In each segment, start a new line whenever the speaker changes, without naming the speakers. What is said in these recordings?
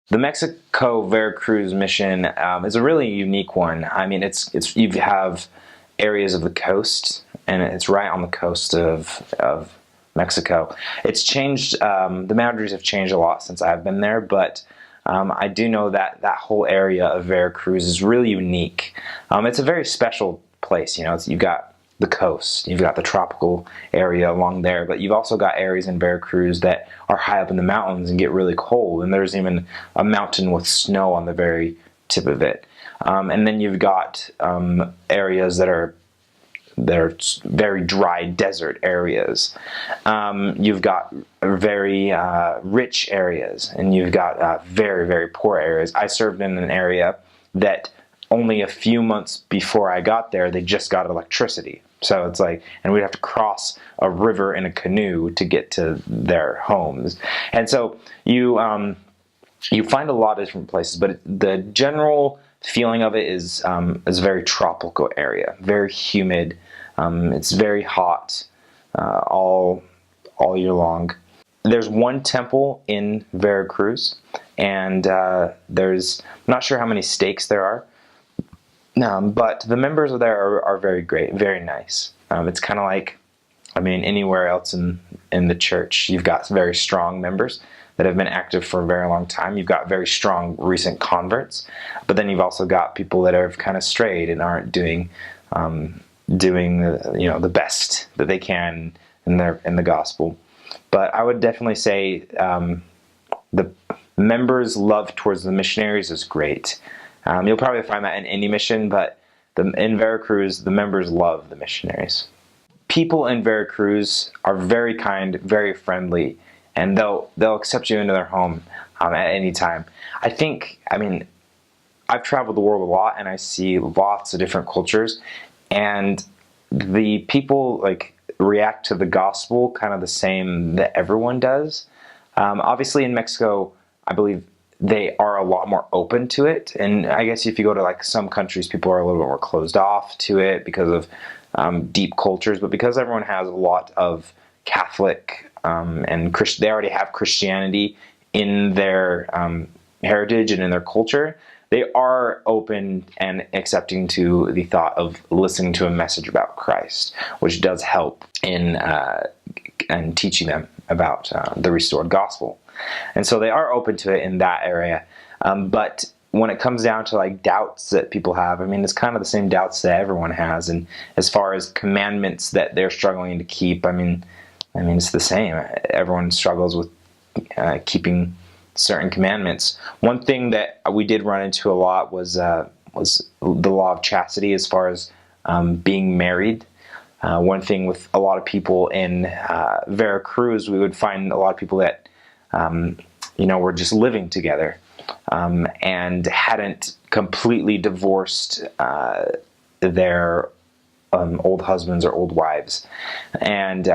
The Mexico Veracruz mission is a really unique one. I mean, you have areas of the coast, and it's right on the coast of Mexico. It's changed. The boundaries have changed a lot since I've been there, but I do know that that whole area of Veracruz is really unique. It's a very special place. You've got the coast, you've got the tropical area along there, but you've also got areas in Veracruz that are high up in the mountains and get really cold, and there's even a mountain with snow on the very tip of it. And then you've got areas that are very dry desert areas. You've got very rich areas, and you've got very, very poor areas. I served in an area that only a few months before I got there, they just got electricity. So it's like, and we'd have to cross a river in a canoe to get to their homes. And so you find a lot of different places, but the general feeling of it is a very tropical area, very humid. It's very hot all year long. There's one temple in Veracruz, and I'm not sure how many stakes there are. But the members of there are very great, very nice. It's kind of like, anywhere else in the church, you've got very strong members that have been active for a very long time. You've got very strong recent converts, but then you've also got people that have kind of strayed and aren't doing the best that they can in the gospel. But I would definitely say the members' love towards the missionaries is great. You'll probably find that in any mission, but in Veracruz, the members love the missionaries. People in Veracruz are very kind, very friendly, and they'll accept you into their home at any time. I've traveled the world a lot, and I see lots of different cultures, and the people react to the gospel kind of the same that everyone does. Obviously, in Mexico, I believe they are a lot more open to it, and I guess if you go to some countries, people are a little bit more closed off to it because of deep cultures. But because everyone has a lot of Catholic and they already have Christianity in their heritage and in their culture, they are open and accepting to the thought of listening to a message about Christ, which does help in teaching them about the restored gospel. And so they are open to it in that area. But when it comes down to doubts that people have, it's kind of the same doubts that everyone has. And as far as commandments that they're struggling to keep, it's the same. Everyone struggles with keeping certain commandments. One thing that we did run into a lot was the law of chastity as far as being married. One thing with a lot of people in Veracruz, we would find a lot of people that were just living together and hadn't completely divorced their old husbands or old wives, and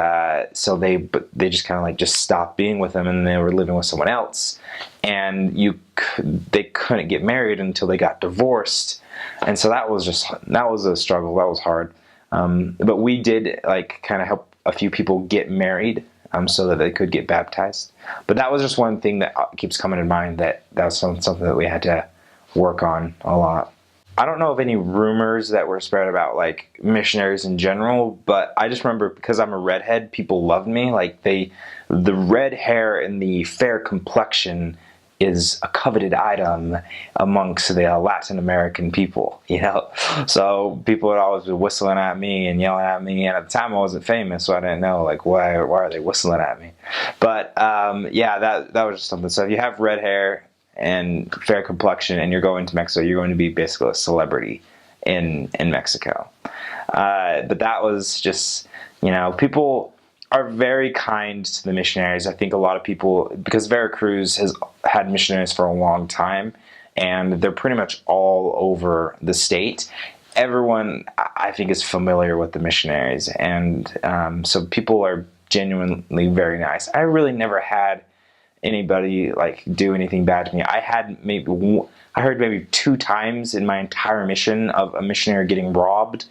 so they just kind of just stopped being with them, and they were living with someone else, and they couldn't get married until they got divorced, and so that was a struggle. That was hard, but we did kind of help a few people get married so that they could get baptized. But that was just one thing that keeps coming to mind, that was something that we had to work on a lot. I don't know of any rumors that were spread about missionaries in general, but I just remember because I'm a redhead, people loved me. The red hair and the fair complexion is a coveted item amongst the Latin American people, So people would always be whistling at me and yelling at me, and at the time I wasn't famous, so I didn't know why are they whistling at me. But that was just something. So if you have red hair and fair complexion and you're going to Mexico, you're going to be basically a celebrity in Mexico. But that was just, people are very kind to the missionaries. I think a lot of people, because Veracruz has had missionaries for a long time, and they're pretty much all over the state. Everyone, I think, is familiar with the missionaries, and so people are genuinely very nice. I really never had anybody do anything bad to me. I heard maybe 2 times in my entire mission of a missionary getting robbed,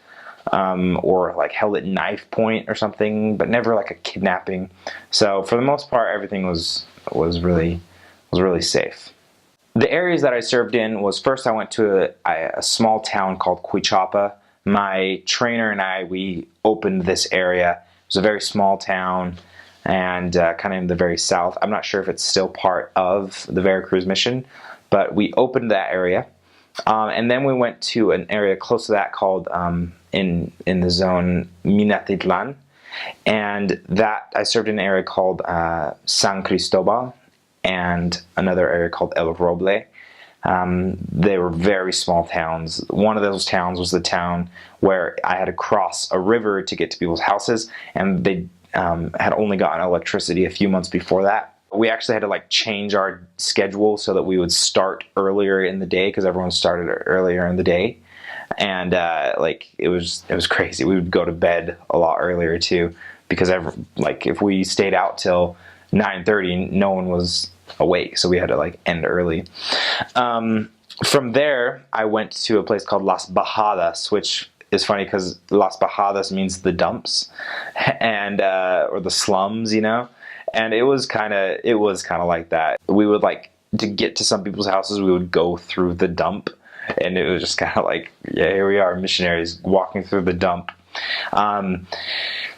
or held at knife point or something, but never a kidnapping. So for the most part, everything was really safe. The areas that I served in was, first I went to a small town called Cuichapa. My trainer and I, we opened this area. It was a very small town and kind of in the very south. I'm not sure if it's still part of the Veracruz mission, but we opened that area. And then we went to an area close to that called, in the zone, Minatitlan. And that, I served in an area called San Cristobal and another area called El Roble. They were very small towns. One of those towns was the town where I had to cross a river to get to people's houses, and they had only gotten electricity a few months before that. We actually had to like change our schedule so that we would start earlier in the day, because everyone started earlier in the day. And like it was crazy. We would go to bed a lot earlier too, because like if we stayed out till 9:30, no one was awake, so we had to like end early. From there, I went to a place called Las Bajadas, which is funny because Las Bajadas means the dumps, and or the slums, you know. And it was kind of like that. We would like to get to some people's houses, we would go through the dump, and it was just kind of like, yeah, here we are, missionaries walking through the dump.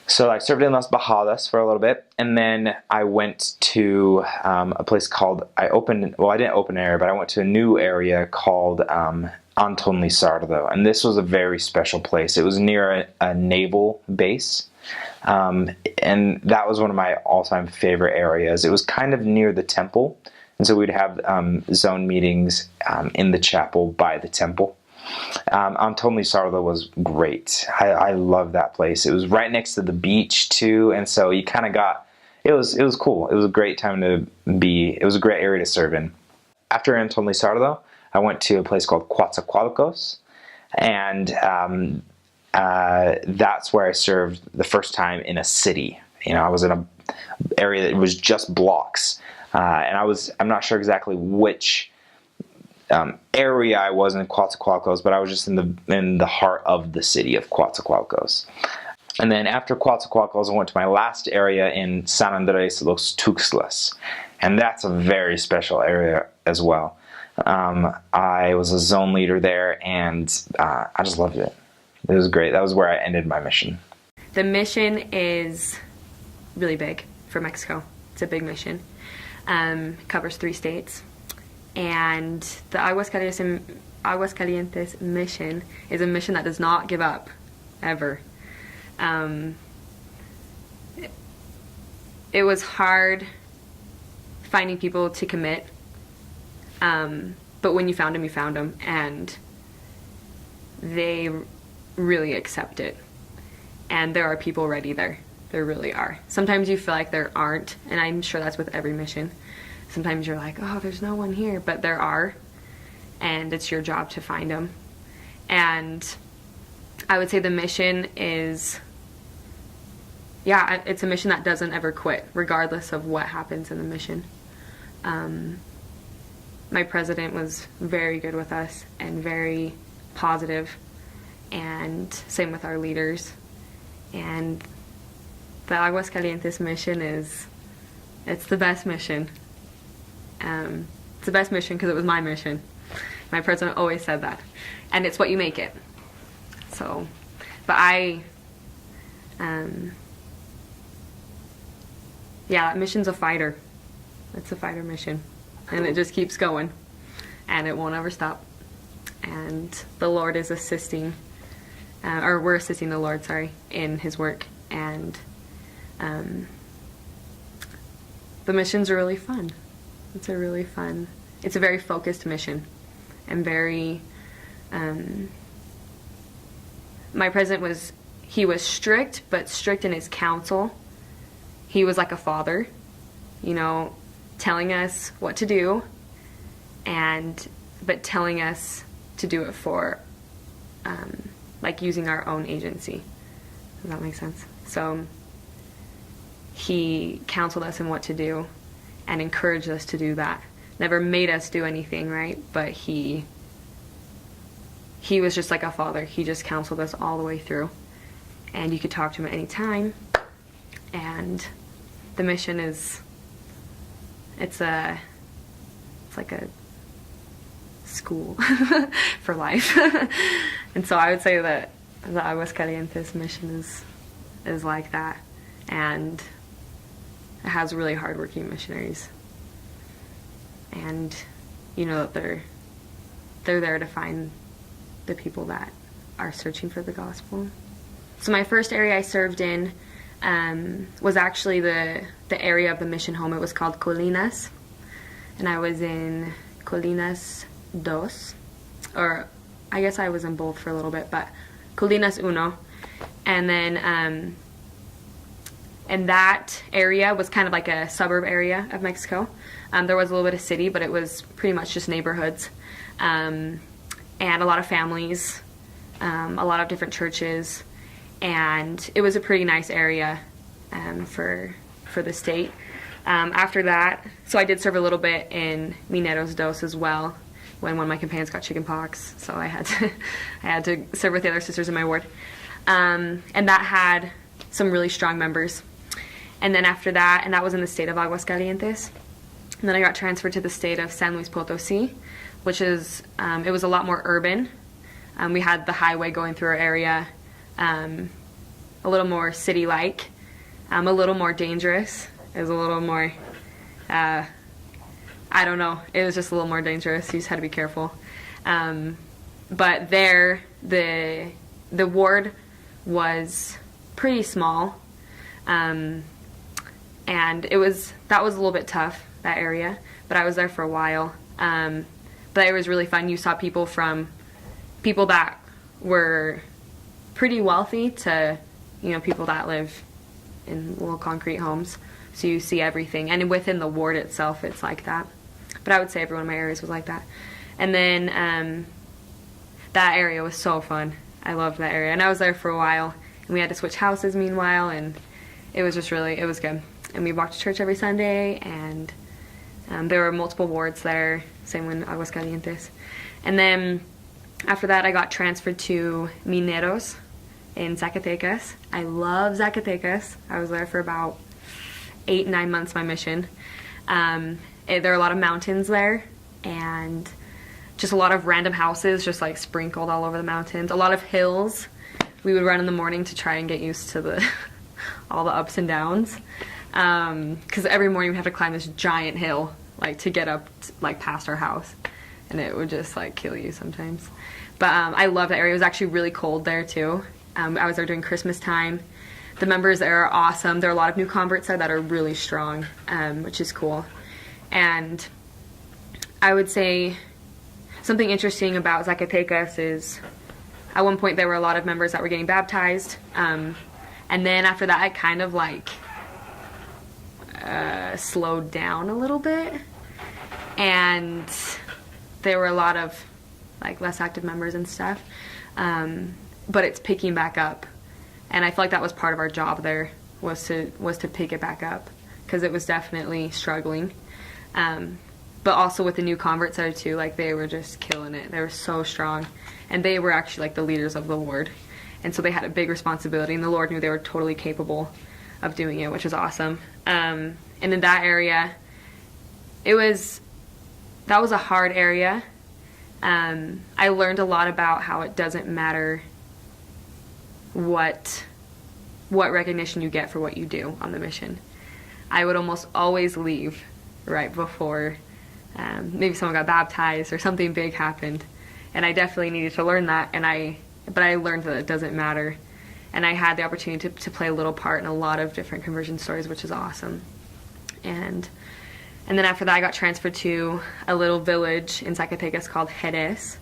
So I served in Las Bajadas for a little bit, and then I went to a place called, I didn't open an area, but I went to a new area called Anton Lizardo, and this was a very special place. It was near a naval base, and that was one of my all-time favorite areas. It was kind of near the temple, and so we'd have zone meetings in the chapel by the temple. Anton Lizardo was great. I love that place. It was right next to the beach too, and so you kind of got, it was cool. It was a great time to be, it was a great area to serve in. After Anton Lizardo, I went to a place called Coatzacoalcos, and that's where I served the first time in a city. You know, I was in an area that was just blocks, and I'm not sure exactly which area I was in Coatzacoalcos, but I was just in the heart of the city of Coatzacoalcos. And then after Coatzacoalcos, I went to my last area in San Andres Los Tuxtlas, and that's a very special area as well. I was a zone leader there, and I just loved it. It was great. That was where I ended my mission.
The mission is really big for Mexico. It's a big mission. It covers 3 states. And the Aguascalientes mission is a mission that does not give up, ever. It was hard finding people to commit, but when you found them, and they really accept it. And there are people ready there. There really are. Sometimes you feel like there aren't, and I'm sure that's with every mission. Sometimes you're like, oh, there's no one here, but there are, and it's your job to find them. And I would say the mission is, yeah, it's a mission that doesn't ever quit, regardless of what happens in the mission. My president was very good with us and very positive, and same with our leaders. And the Aguascalientes mission it's the best mission. It's the best mission because it was my mission. My president always said that. And it's what you make it. So, but yeah, that mission's a fighter. It's a fighter mission. And it just keeps going. And it won't ever stop. And the Lord is assisting, or we're assisting the Lord, in His work. And the missions are really fun. It's a very focused mission, and very, my president was strict, but strict in his counsel. He was like a father, you know, telling us what to do, but telling us to do it for, like using our own agency. Does that make sense? So he counseled us in what to do, and encouraged us to do that. Never made us do anything, right? But he was just like a father. He just counseled us all the way through. And you could talk to him at any time. And the mission is, it's like a school for life. And so I would say that the Aguascalientes mission is like that, and it has really hardworking missionaries, and you know that they're there to find the people that are searching for the gospel. So my first area I served in was actually the area of the mission home. It was called Colinas, and I was in Colinas Dos, or I guess I was in both for a little bit, but Colinas Uno. And then and that area was kind of like a suburb area of Mexico. There was a little bit of city, but it was pretty much just neighborhoods, and a lot of families, a lot of different churches, and it was a pretty nice area for the state. After that, so I did serve a little bit in Mineros Dos as well, when one of my companions got chicken pox, so I had to serve with the other sisters in my ward, and that had some really strong members. And then after that, and that was in the state of Aguascalientes, and then I got transferred to the state of San Luis Potosí, which is it was a lot more urban. We had the highway going through our area, a little more city-like, a little more dangerous. It was a little more, I don't know, it was just a little more dangerous. You just had to be careful. But there, the ward was pretty small, and that was a little bit tough, that area, but I was there for a while. But it was really fun. You saw people from people that were pretty wealthy to, you know, people that live in little concrete homes. So you see everything, and within the ward itself, it's like that. But I would say every one of my areas was like that. And then that area was so fun. I loved that area, and I was there for a while. And we had to switch houses meanwhile, and it was just really, it was good. And we walked to church every Sunday, and there were multiple wards there, same in Aguascalientes. And then after that, I got transferred to Mineros in Zacatecas. I love Zacatecas. I was there for about 8-9 months, my mission. There are a lot of mountains there, and just a lot of random houses just like sprinkled all over the mountains. A lot of hills. We would run in the morning to try and get used to all the ups and downs, because every morning we have to climb this giant hill like to get up like past our house, and it would just like kill you sometimes. But I love that area. It was actually really cold there too. I was there during Christmas time. The members there are awesome. There are a lot of new converts there that are really strong, which is cool. And I would say something interesting about Zacatecas is at one point there were a lot of members that were getting baptized, and then after that it kind of like slowed down a little bit, and there were a lot of like less active members and stuff, but it's picking back up, and I feel like that was part of our job there, was to pick it back up, because it was definitely struggling. But also with the new converts there too, like they were just killing it. They were so strong, and they were actually like the leaders of the ward, and so they had a big responsibility, and the Lord knew they were totally capable of doing it, which was awesome. And in that area, that was a hard area. I learned a lot about how it doesn't matter what recognition you get for what you do on the mission. I would almost always leave right before maybe someone got baptized or something big happened, and I definitely needed to learn that. But I learned that it doesn't matter, and I had the opportunity to play a little part in a lot of different conversion stories, which is awesome. And then after that, I got transferred to a little village in Zacatecas called Jerez.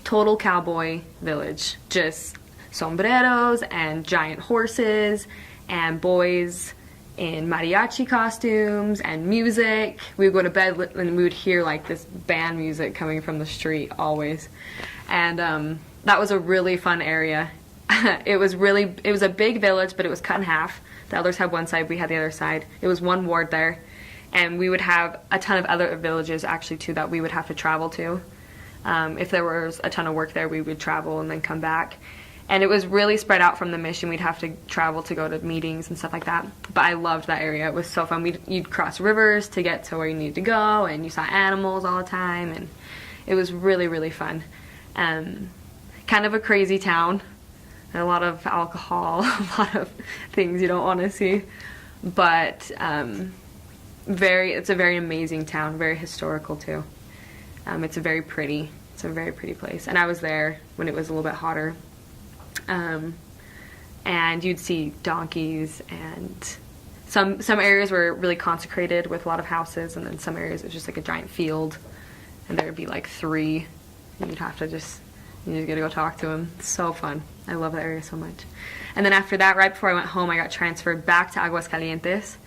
Total cowboy village. Just sombreros and giant horses and boys in mariachi costumes and music. We would go to bed and we would hear like this band music coming from the street always. And that was a really fun area. It was a big village, but it was cut in half. The elders had one side, we had the other side. It was one ward there. And we would have a ton of other villages actually too that we would have to travel to. If there was a ton of work there, we would travel and then come back. And it was really spread out from the mission. We'd have to travel to go to meetings and stuff like that. But I loved that area. It was so fun. You'd cross rivers to get to where you needed to go, and you saw animals all the time, and it was really, really fun. Kind of a crazy town, a lot of alcohol, a lot of things you don't want to see, but it's a very amazing town, very historical too. It's a very pretty place, and I was there when it was a little bit hotter. And you'd see donkeys, and some areas were really consecrated with a lot of houses, and then some areas it was just like a giant field, and there'd be like 3, and you just gotta go talk to them. It's so fun. I love that area so much. And then after that, right before I went home, I got transferred back to Aguascalientes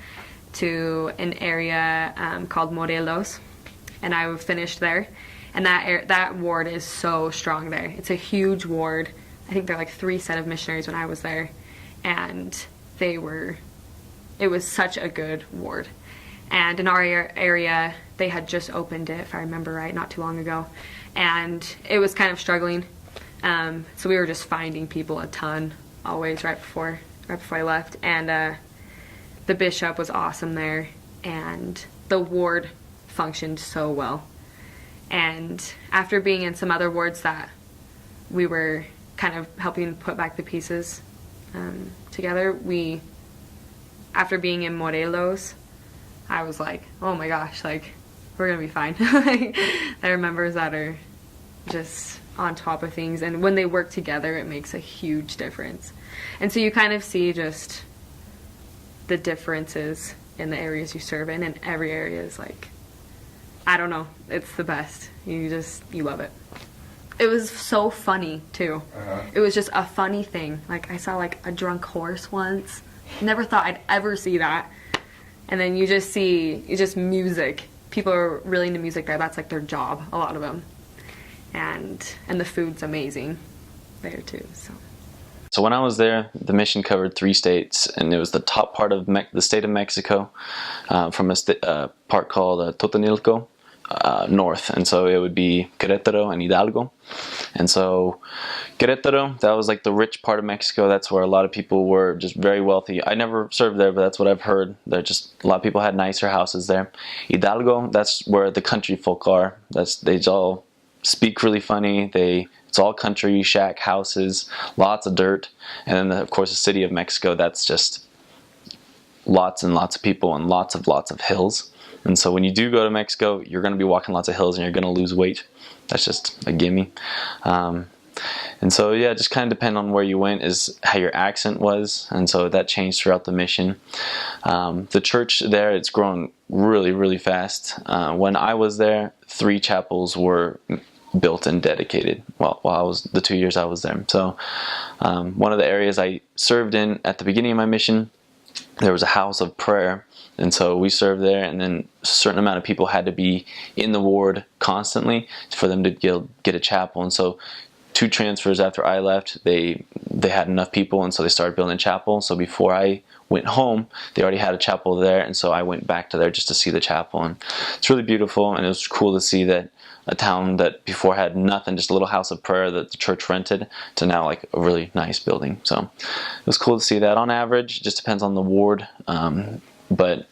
to an area called Morelos, and I finished there. And that ward is so strong there. It's a huge ward. I think there are like 3 set of missionaries when I was there, and it was such a good ward. And in our area, they had just opened it, if I remember right, not too long ago, and it was kind of struggling. So we were just finding people a ton, always right before I left. And the bishop was awesome there, and the ward functioned so well. And after being in some other wards that we were kind of helping put back the pieces together, after being in Morelos, I was like, oh my gosh, like, we're gonna be fine. Like, there are members that are just on top of things, and when they work together, it makes a huge difference. And so you kind of see just the differences in the areas you serve in, and every area is like, I don't know, it's the best. You love it. It was so funny too. It was just a funny thing. Like, I saw like a drunk horse once. Never thought I'd ever see that. And then you just music. People are really into music there. That's like their job, a lot of them. And the food's amazing there too.
So when I was there, the mission covered 3 states, and it was the top part of the state of Mexico, from a part called Totonilco, north. And so it would be Querétaro and Hidalgo. And so Querétaro, that was like the rich part of Mexico. That's where a lot of people were just very wealthy. I never served there, but that's what I've heard. A lot of people had nicer houses there. Hidalgo, that's where the country folk are. They all speak really funny. It's all country, shack houses, lots of dirt. And then, of course, the city of Mexico, that's just lots and lots of people and lots of hills. And so when you do go to Mexico, you're going to be walking lots of hills and you're going to lose weight. That's just a gimme. And so, yeah, just kind of depend on where you went is how your accent was. And so that changed throughout the mission. The church there, it's grown really, really fast. When I was there, 3 chapels were built and dedicated while the 2 years I was there. So one of the areas I served in at the beginning of my mission, there was a house of prayer, and so we served there, and then a certain amount of people had to be in the ward constantly for them to get a chapel. And so 2 transfers after I left, they had enough people, and so they started building a chapel. So before I went home, they already had a chapel there, and so I went back to there just to see the chapel. And it's really beautiful, and it was cool to see that a town that before had nothing, just a little house of prayer that the church rented, to now like a really nice building. So it was cool to see that. On average, it just depends on the ward, but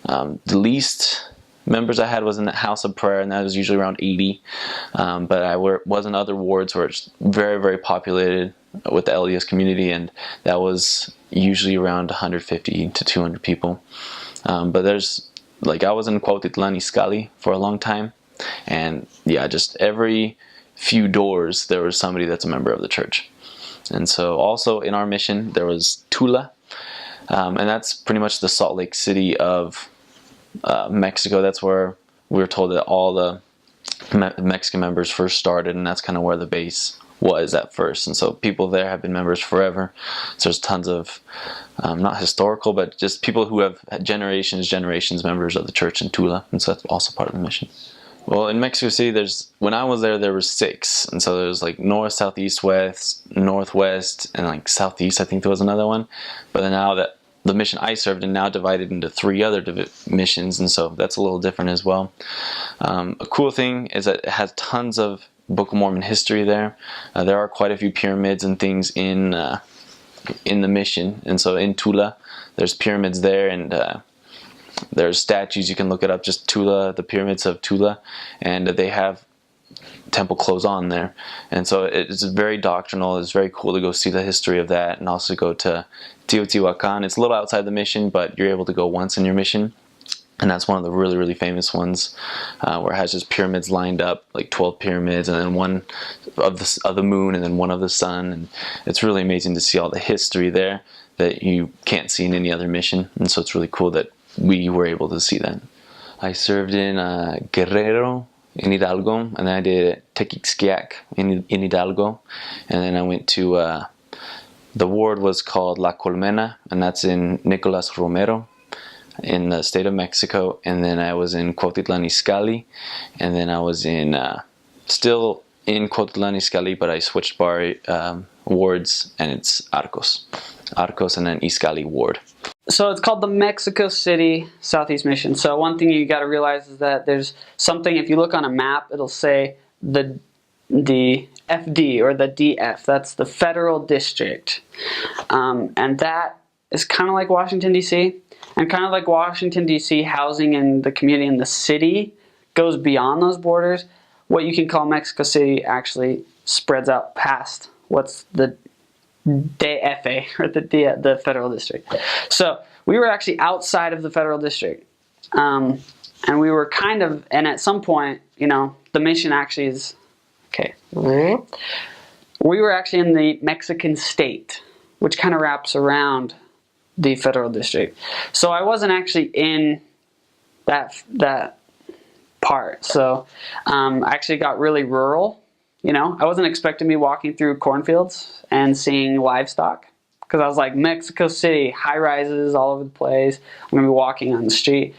the least members I had was in the house of prayer, and that was usually around 80. But I was in other wards where it's very, very populated with the LDS community, and that was usually around 150 to 200 people. But there's, like, I was in Cuautitlán Izcalli for a long time, and yeah, just every few doors there was somebody that's a member of the church. And so also in our mission there was Tula, and that's pretty much the Salt Lake City of Mexico. That's where we were told that all the Mexican members first started, and that's kind of where the base was at first. And so people there have been members forever. So there's tons of not historical, but just people who have had generations members of the church in Tula, and so that's also part of the mission. Well, in Mexico City, when I was there was 6, and so there's like north, south, east, west, northwest, and like southeast. I think there was another one. But then now that the mission I served in now divided into 3 other missions, and so that's a little different as well. A cool thing is that it has tons of Book of Mormon history there. There are quite a few pyramids and things in the mission, and so in Tula, there's pyramids there, and there's statues. You can look it up, just Tula, the pyramids of Tula, and they have temple close on there. And so it's very doctrinal. It's very cool to go see the history of that, and also go to Teotihuacan. It's a little outside the mission, but you're able to go once in your mission. And that's one of the really, really famous ones, where it has just pyramids lined up, like 12 pyramids, and then one of the moon, and then one of the sun. And it's really amazing to see all the history there that you can't see in any other mission. And so it's really cool that we were able to see that. I served in Guerrero, in Hidalgo, and then I did Tequixquiac in Hidalgo, and then I went to the ward was called La Colmena, and that's in Nicolas Romero in the state of Mexico. And then I was in Cuautitlan Izcalli, and then I was in still in Cuautitlan Izcalli, but I switched wards, and it's Arcos and then Izcalli ward.
So it's called the Mexico City Southeast Mission. So one thing you got to realize is that there's something, if you look on a map, it'll say the FD or the DF. That's the federal district. And that is kind of like Washington, D.C. And kind of like Washington, D.C., housing in the community in the city goes beyond those borders. What you can call Mexico City actually spreads out past what's the DFA, or the federal district. So we were actually outside of the federal district. And we were kind of, and at some point, you know, the mission actually is, okay. We were actually in the Mexican state, which kind of wraps around the federal district. So I wasn't actually in that part. So I actually got really rural. You know, I wasn't expecting me walking through cornfields and seeing livestock, because I was like, Mexico City, high rises all over the place. I'm going to be walking on the street.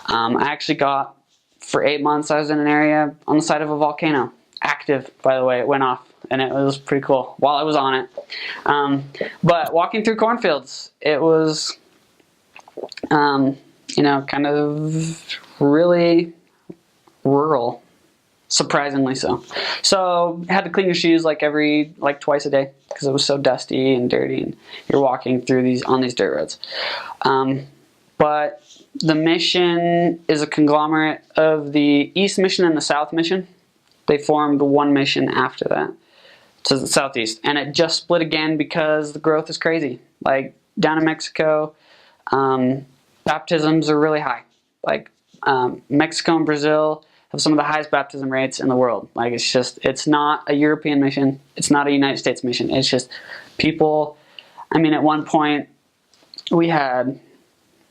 I actually got, for 8 months, I was in an area on the side of a volcano. Active, by the way, it went off, and it was pretty cool while I was on it. But walking through cornfields, it was, you know, kind of really rural. Surprisingly so. So had to clean your shoes like twice a day, because it was so dusty and dirty, and you're walking through on these dirt roads. But the mission is a conglomerate of the East Mission and the South Mission. They formed one mission after that to the Southeast, and it just split again because the growth is crazy. Like down in Mexico, baptisms are really high. Like Mexico and Brazil have some of the highest baptism rates in the world. Like it's not a European mission. It's not a United States mission. It's just people. I mean, at one point we had,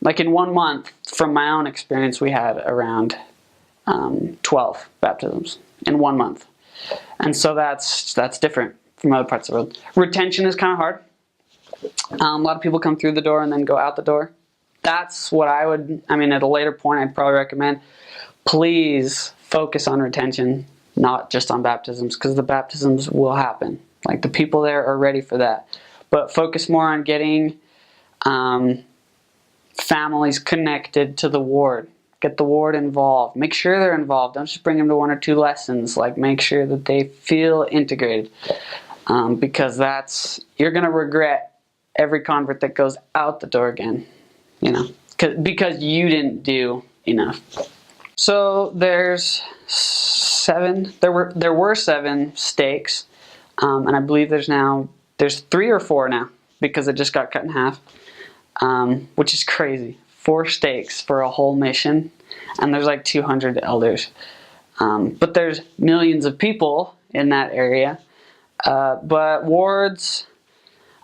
like in 1 month, from my own experience, we had around 12 baptisms in 1 month. And so that's different from other parts of the world. Retention is kind of hard. A lot of people come through the door and then go out the door. That's what I mean, at a later point, I'd probably recommend, please focus on retention, not just on baptisms, because the baptisms will happen. Like, the people there are ready for that. But focus more on getting families connected to the ward. Get the ward involved. Make sure they're involved. Don't just bring them to 1 or 2 lessons. Like, make sure that they feel integrated. Because you're going to regret every convert that goes out the door again. You know, because you didn't do enough. So there's 7. There were 7 stakes, and I believe there's 3 or 4 now, because it just got cut in half, which is crazy. 4 stakes for a whole mission, and there's like 200 elders. But there's millions of people in that area. But wards,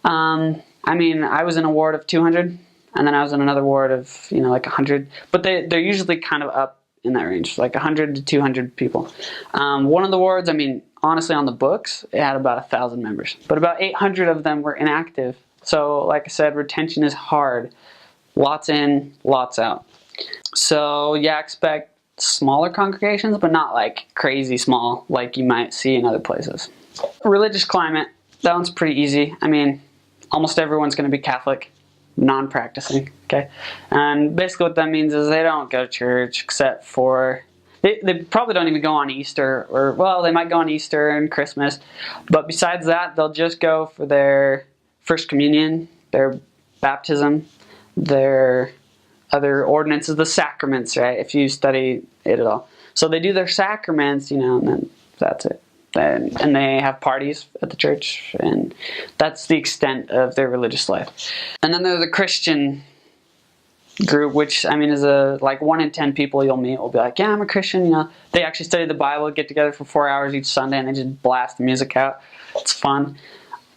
I mean, I was in a ward of 200. And then I was in another ward of, you know, like 100. But they're usually kind of up in that range, like 100 to 200 people. One of the wards, I mean, honestly, on the books, it had about 1,000 members. But about 800 of them were inactive. So, like I said, retention is hard. Lots in, lots out. So, yeah, expect smaller congregations, but not like crazy small like you might see in other places. Religious climate, that one's pretty easy. I mean, almost everyone's going to be Catholic. Non-practicing, okay? And basically what that means is they don't go to church except for, they probably don't even go on Easter, or, well, they might go on Easter and Christmas, but besides that, they'll just go for their First Communion, their baptism, their other ordinances, the sacraments, right, if you study it at all. So they do their sacraments, you know, and then That's it. And they have parties at the church, and that's the extent of their religious life. And then there's a Christian group, which I mean is like 1 in 10 people you'll meet will be like, yeah, I'm a Christian. You know, they actually study the Bible, get together for 4 hours each Sunday, and they just blast the music out. It's fun,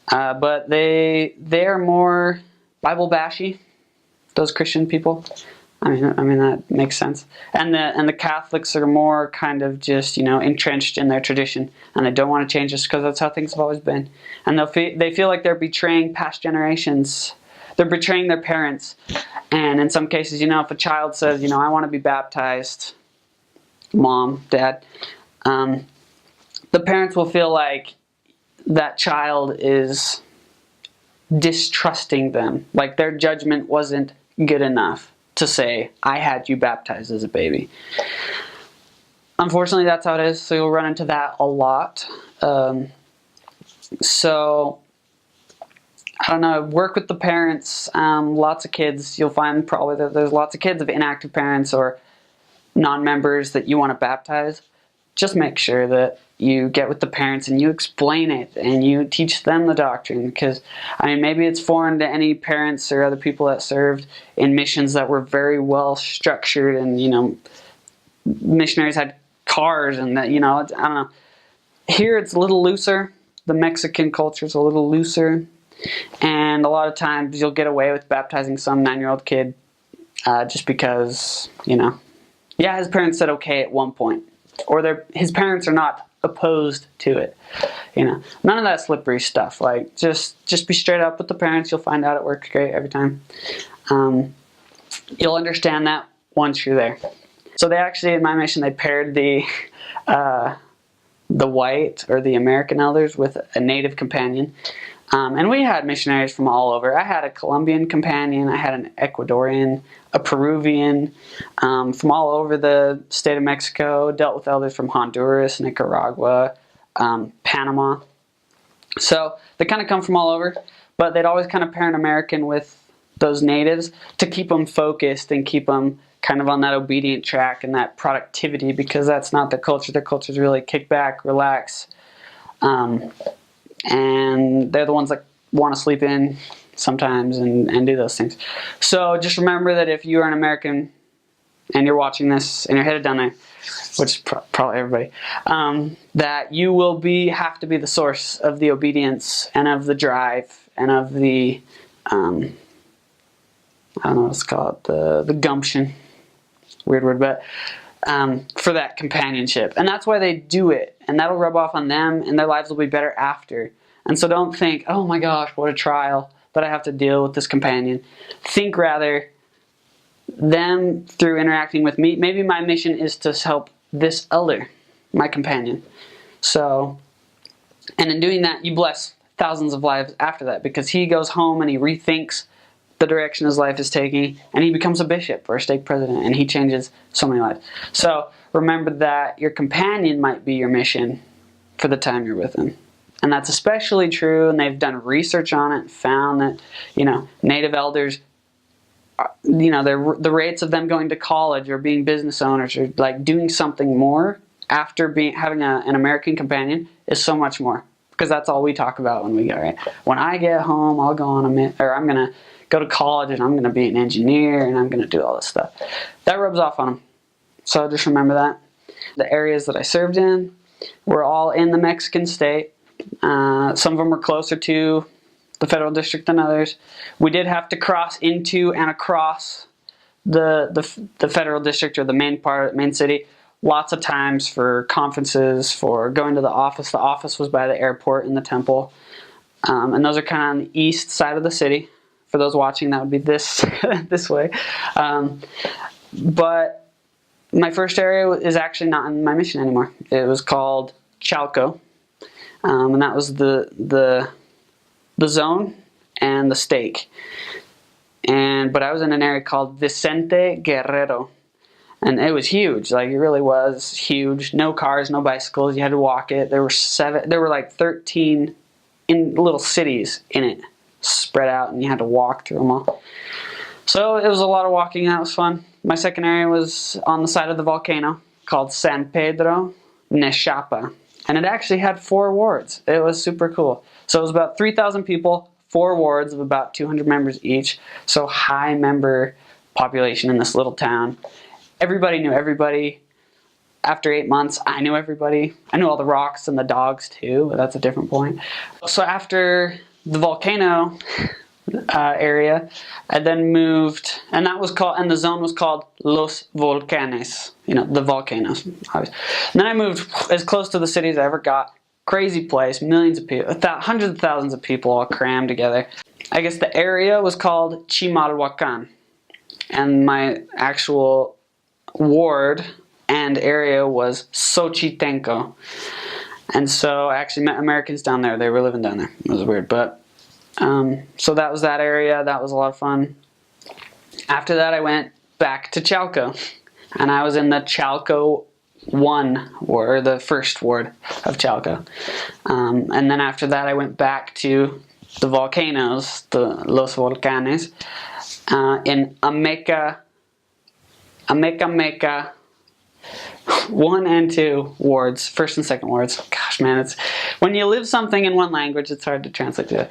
but they're more Bible bashy. Those Christian people. I mean that makes sense. And the Catholics are more kind of just, you know, entrenched in their tradition, and they don't want to change just because that's how things have always been. And they feel like they're betraying past generations. They're betraying their parents. And in some cases, you know, if a child says, you know, I want to be baptized, mom, dad, the parents will feel like that child is distrusting them. Like their judgment wasn't good enough to say, I had you baptized as a baby. Unfortunately, that's how it is, so you'll run into that a lot. So, I don't know, work with the parents. Lots of kids, you'll find probably that there's lots of kids of inactive parents or non-members that you want to baptize. Just make sure that you get with the parents and you explain it and you teach them the doctrine, because I mean maybe it's foreign to any parents or other people that served in missions that were very well structured, and you know, missionaries had cars and that, you know, I don't know. Here it's a little looser. The Mexican culture is a little looser, and a lot of times you'll get away with baptizing some 9-year-old kid just because, you know, yeah, his parents said okay at one point, or his parents are not opposed to it. You know, none of that slippery stuff. Like just be straight up with the parents. You'll find out it works great every time. You'll understand that once you're there. So they actually, in my mission, they paired the white or the American elders with a native companion. And we had missionaries from all over. I had a Colombian companion, I had an Ecuadorian, a Peruvian, from all over the state of Mexico, dealt with elders from Honduras, Nicaragua, Panama. So they kind of come from all over, but they'd always kind of pair an American with those natives to keep them focused and keep them kind of on that obedient track and that productivity, because that's not their culture. Their culture is really kick back, relax, and they're the ones that want to sleep in sometimes and do those things. So just remember that if you are an American and you're watching this and you're headed down there, which is probably everybody, that you will have to be the source of the obedience and of the drive and of the, I don't know what it's called, the gumption, weird word, but for that companionship. And that's why they do it. And that'll rub off on them, and their lives will be better after. And so don't think, oh my gosh, what a trial that I have to deal with this companion. Think rather, them through interacting with me, maybe my mission is to help this elder, my companion. So, and in doing that, you bless thousands of lives after that, because he goes home and he rethinks the direction his life is taking, and he becomes a bishop or a stake president, and he changes so many lives. So remember that your companion might be your mission for the time you're with him. And that's especially true, and they've done research on it and found that, you know, native elders, you know, the rates of them going to college or being business owners or like doing something more after having an American companion is so much more, because that's all we talk about when we go, right? When I get home, I'll go on I'm going to go to college and I'm going to be an engineer and I'm going to do all this stuff. That rubs off on them. So just remember that. The areas that I served in were all in the Mexican state. Some of them were closer to the federal district than others. We did have to cross into and across the federal district or the main city lots of times for conferences, for going to the office. The office was by the airport in the temple. And those are kind of on the east side of the city. For those watching, that would be this this way. But my first area is actually not in my mission anymore. It was called Chalco, and that was the zone and the stake. But I was in an area called Vicente Guerrero, and it was huge. Like, it really was huge. No cars, no bicycles. You had to walk it. There were like 13 in little cities in it, spread out, and you had to walk through them all. So it was a lot of walking, and that was fun. My second area was on the side of the volcano called San Pedro Nechapa. and it actually had 4 wards. It was super cool. So it was about 3,000 people, 4 wards of about 200 members each. So high member population in this little town. Everybody knew everybody. After 8 months, I knew everybody. I knew all the rocks and the dogs too, but that's a different point. So after the volcano area, I then moved, and the zone was called Los Volcanes, the volcanoes. And then I moved as close to the city as I ever got. Crazy place, millions of people, hundreds of thousands of people all crammed together. I guess the area was called Chimalhuacan, and my actual ward and area was Xochitenco. And so I actually met Americans down there. They were living down there. It was weird, but so that was that area. That was a lot of fun. After that, I went back to Chalco, and I was in the Chalco 1 ward, the first ward of Chalco. And then after that, I went back to the volcanoes, the Los Volcanes, in Ameca 1 and 2 wards, first and second wards. Gosh, man, it's when you live something in one language, it's hard to translate to it.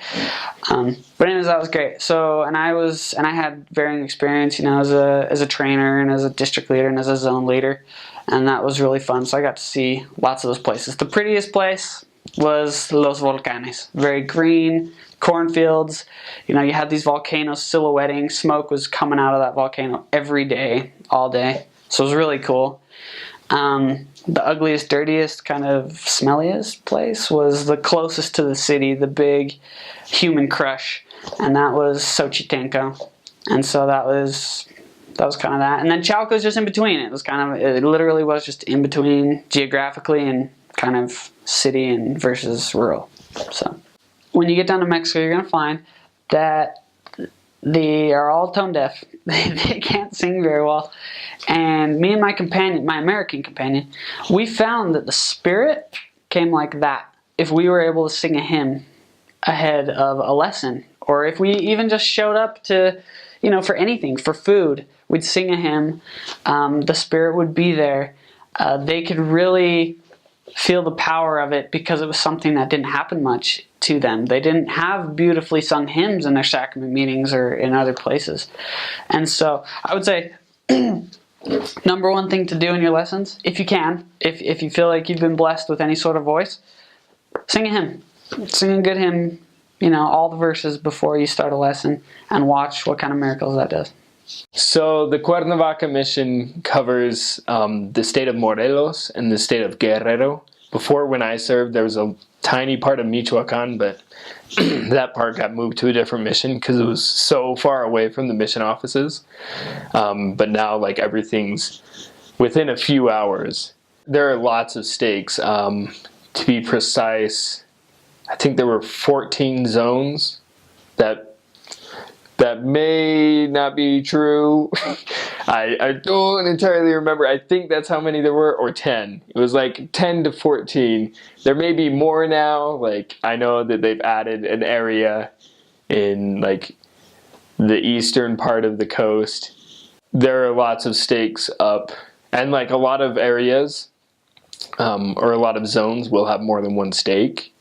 But anyways, that was great. So, and I had varying experience, as a trainer and as a district leader and as a zone leader, and that was really fun. So I got to see lots of those places. The prettiest place was Los Volcanes. Very green, cornfields. You had these volcanoes silhouetting. Smoke was coming out of that volcano every day, all day. So it was really cool. The ugliest, dirtiest, kind of smelliest place was the closest to the city, the big human crush, and that was Xochitenco. And so that was kind of that. And then Chalco's just in between. It literally was just in between geographically and kind of city and versus rural. So when you get down to Mexico, you're going to find that they are all tone deaf. They can't sing very well. And me and my companion, my American companion, we found that the spirit came like that if we were able to sing a hymn ahead of a lesson. Or if we even just showed up to, for anything, for food, we'd sing a hymn. The spirit would be there. They could really feel the power of it because it was something that didn't happen much to them. They didn't have beautifully sung hymns in their sacrament meetings or in other places. And so I would say number one thing to do in your lessons, if you can, if you feel like you've been blessed with any sort of voice, sing a hymn. Sing a good hymn, all the verses before you start a lesson, and watch what kind of miracles that does.
So the Cuernavaca mission covers the state of Morelos and the state of Guerrero. Before, when I served, there was a tiny part of Michoacan, but that part got moved to a different mission because it was so far away from the mission offices. But now, everything's within a few hours. There are lots of stakes. To be precise, I think there were 14 zones that may not be true. I don't entirely remember. I think that's how many there were, or 10. It was 10 to 14. There may be more now. I know that they've added an area in the eastern part of the coast. There are lots of stakes up, and a lot of areas or a lot of zones will have more than one stake,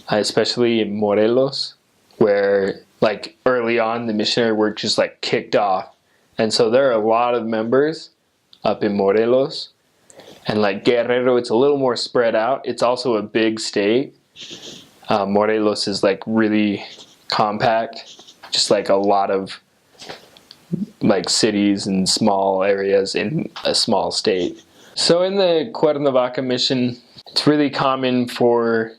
especially in Morelos, where early on the missionary work just kicked off. And so there are a lot of members up in Morelos. And Guerrero, it's a little more spread out. It's also a big state. Morelos is really compact. Just a lot of cities and small areas in a small state. So in the Cuernavaca mission, it's really common for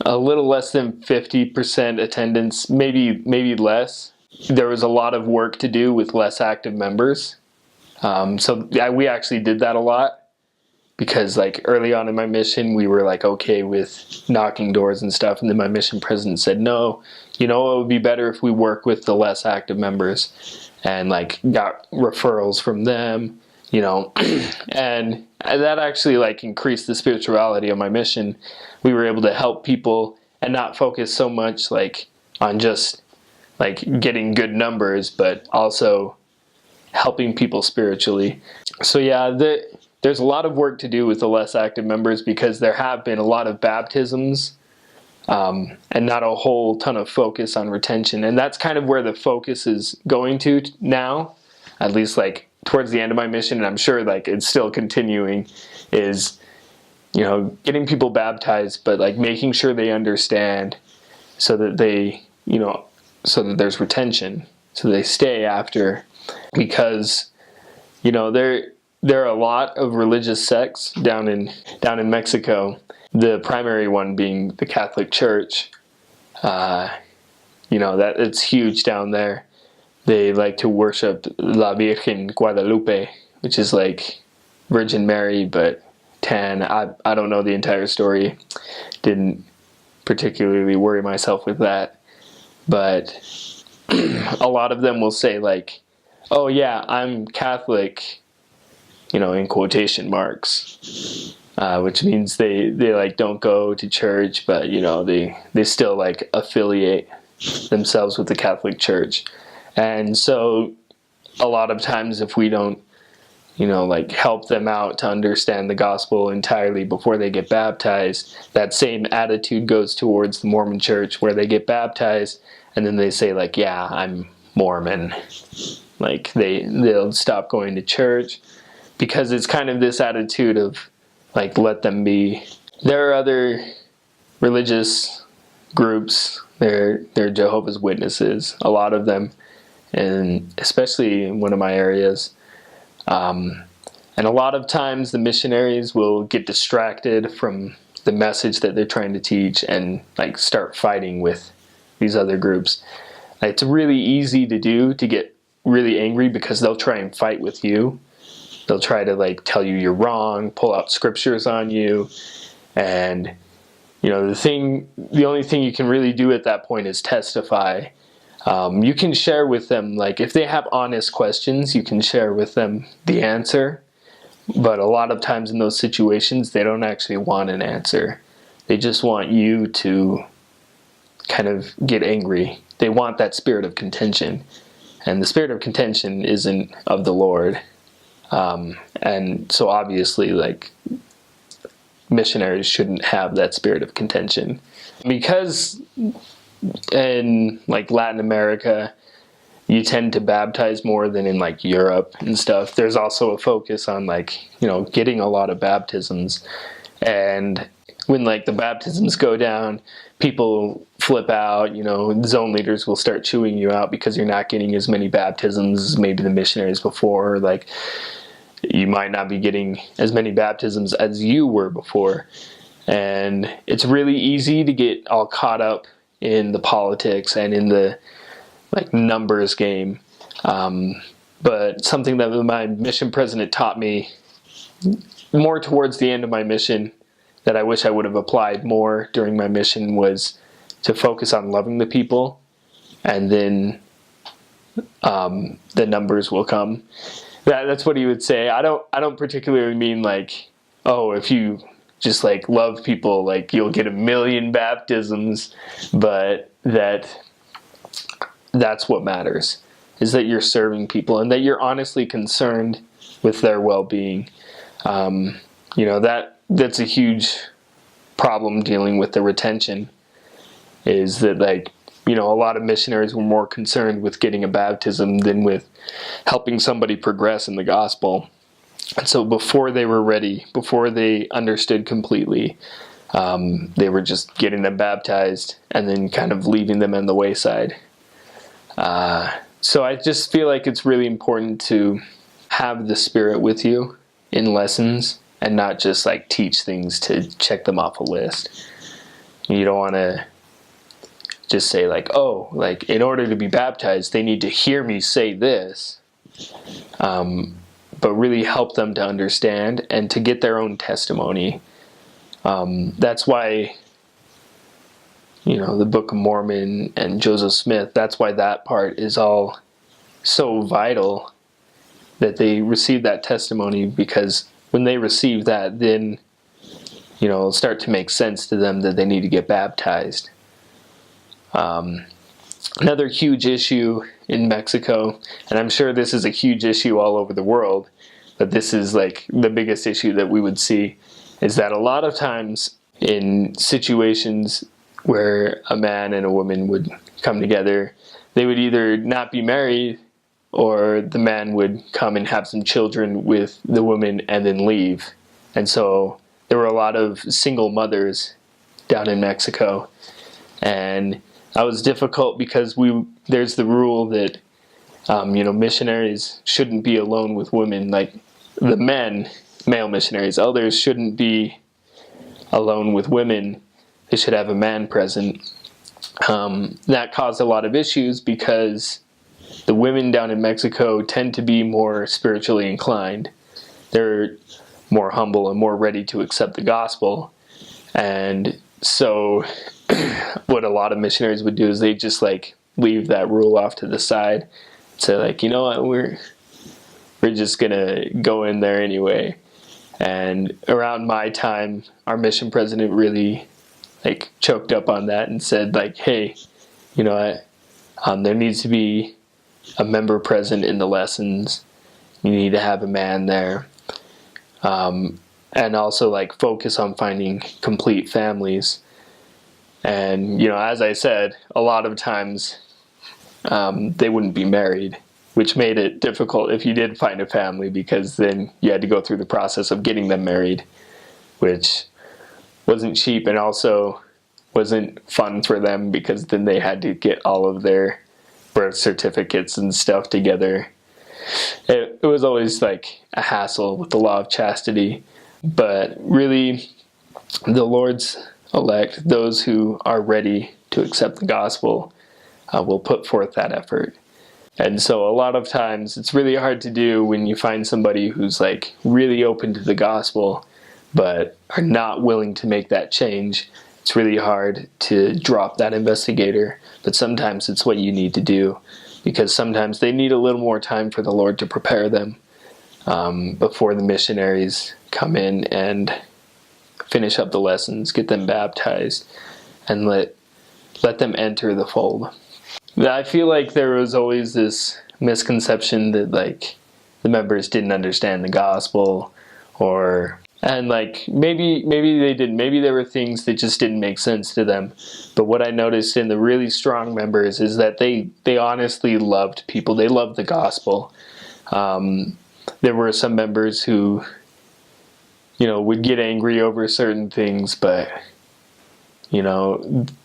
a little less than 50% attendance, maybe less. There was a lot of work to do with less active members. So we actually did that a lot because early on in my mission, we were okay with knocking doors and stuff. And then my mission president said, no, it would be better if we work with the less active members and got referrals from them, and that actually increased the spirituality of my mission. We were able to help people and not focus so much on just getting good numbers, but also helping people spiritually. So yeah, the there's a lot of work to do with the less active members because there have been a lot of baptisms and not a whole ton of focus on retention. And that's kind of where the focus is going to now, at least like towards the end of my mission, and I'm sure like it's still continuing, is, you know, getting people baptized, but like making sure they understand so that they, you know, so that there's retention, so they stay after. Because, you know, there are a lot of religious sects down in Mexico, the primary one being the Catholic Church. You know, that it's huge down there. They like to worship La Virgen Guadalupe, which is like Virgin Mary, but tan. I don't know the entire story. Didn't particularly worry myself with that. But a lot of them will say like, oh yeah, I'm Catholic, you know, in quotation marks, which means they like don't go to church, but you know, they still like affiliate themselves with the Catholic Church. And so a lot of times if we don't, you know, like help them out to understand the gospel entirely before they get baptized, that same attitude goes towards the Mormon Church, where they get baptized and then they say like, yeah, I'm Mormon. Like they'll stop going to church because it's kind of this attitude of like, let them be. There are other religious groups. They're Jehovah's Witnesses, a lot of them, and especially in one of my areas. And a lot of times the missionaries will get distracted from the message that they're trying to teach and like start fighting with these other groups. It's really easy to do, to get really angry, because they'll try and fight with you. They'll try to like tell you you're wrong, pull out scriptures on you, and you know, the only thing you can really do at that point is testify. You can share with them, like if they have honest questions, you can share with them the answer. But a lot of times in those situations, they don't actually want an answer. They just want you to kind of get angry. They want that spirit of contention. And the spirit of contention isn't of the Lord. And so obviously, like, missionaries shouldn't have that spirit of contention. Because in like Latin America, you tend to baptize more than in like Europe and stuff. There's also a focus on like, you know, getting a lot of baptisms. And when like the baptisms go down, people flip out, you know, zone leaders will start chewing you out because you're not getting as many baptisms as maybe the missionaries before. Like, you might not be getting as many baptisms as you were before. And it's really easy to get all caught up in the politics and in the like numbers game. But something that my mission president taught me more towards the end of my mission that I wish I would have applied more during my mission was to focus on loving the people, and then the numbers will come. That's what he would say. I don't particularly mean like, oh, if you just like love people, like you'll get 1 million baptisms, but that's what matters, is that you're serving people and that you're honestly concerned with their well-being. You know, that's a huge problem dealing with the retention, is that like, you know, a lot of missionaries were more concerned with getting a baptism than with helping somebody progress in the gospel. And so before they were ready, before they understood completely, they were just getting them baptized and then kind of leaving them on the wayside. So I just feel like it's really important to have the Spirit with you in lessons and not just like teach things to check them off a list. You don't want to just say like, oh, like in order to be baptized, they need to hear me say this. But really help them to understand and to get their own testimony. That's why, you know, the Book of Mormon and Joseph Smith, that's why that part is all so vital, that they receive that testimony, because when they receive that, then, you know, it'll start to make sense to them that they need to get baptized. Another huge issue in Mexico, and I'm sure this is a huge issue all over the world, but this is like the biggest issue that we would see, is that a lot of times in situations where a man and a woman would come together, they would either not be married, or the man would come and have some children with the woman and then leave. And so there were a lot of single mothers down in Mexico. And that was difficult because there's the rule that, missionaries shouldn't be alone with women. Like the male missionaries, elders shouldn't be alone with women. They should have a man present. That caused a lot of issues because the women down in Mexico tend to be more spiritually inclined. They're more humble and more ready to accept the gospel. And so what a lot of missionaries would do is they just like leave that rule off to the side. Say like, you know what, we're just gonna go in there anyway. And around my time, our mission president really like choked up on that and said like, hey, you know what, there needs to be a member present in the lessons. You need to have a man there. And also like focus on finding complete families. And, as I said, a lot of times they wouldn't be married, which made it difficult if you did find a family, because then you had to go through the process of getting them married, which wasn't cheap and also wasn't fun for them, because then they had to get all of their birth certificates and stuff together. It was always like a hassle with the law of chastity. But really, the Lord's elect, those who are ready to accept the gospel, will put forth that effort. And so a lot of times it's really hard to do when you find somebody who's like really open to the gospel but are not willing to make that change. It's really hard to drop that investigator, but sometimes it's what you need to do, because sometimes they need a little more time for the Lord to prepare them before the missionaries come in and finish up the lessons, get them baptized, and let them enter the fold. I feel like there was always this misconception that like the members didn't understand the gospel, and like maybe they didn't. Maybe there were things that just didn't make sense to them. But what I noticed in the really strong members is that they honestly loved people. They loved the gospel. There were some members who, would get angry over certain things, but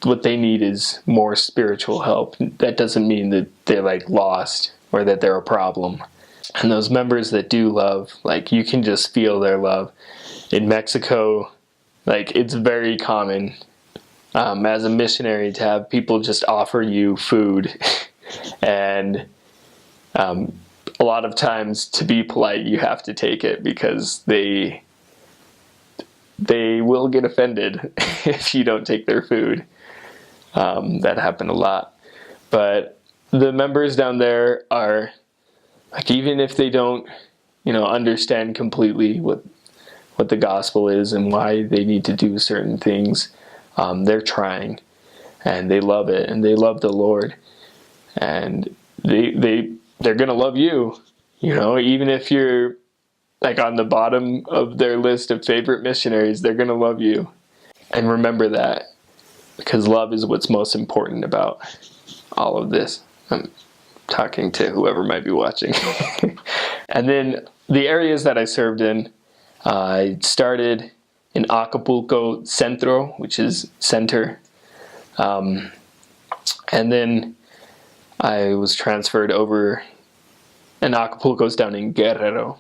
what they need is more spiritual help. That doesn't mean that they're like lost or that they're a problem. And those members that do love, like you can just feel their love. In Mexico, like it's very common as a missionary to have people just offer you food. And a lot of times, to be polite, you have to take it, because they will get offended if you don't take their food. That happened a lot. But the members down there are, like, even if they don't, understand completely what the gospel is and why they need to do certain things, they're trying, and they love it, and they love the Lord, and they're gonna love you, even if you're like on the bottom of their list of favorite missionaries, they're gonna love you. And remember that, because love is what's most important about all of this. I'm talking to whoever might be watching. And then the areas that I served in, I started in Acapulco Centro, which is center. And then I was transferred over, and Acapulco's down in Guerrero.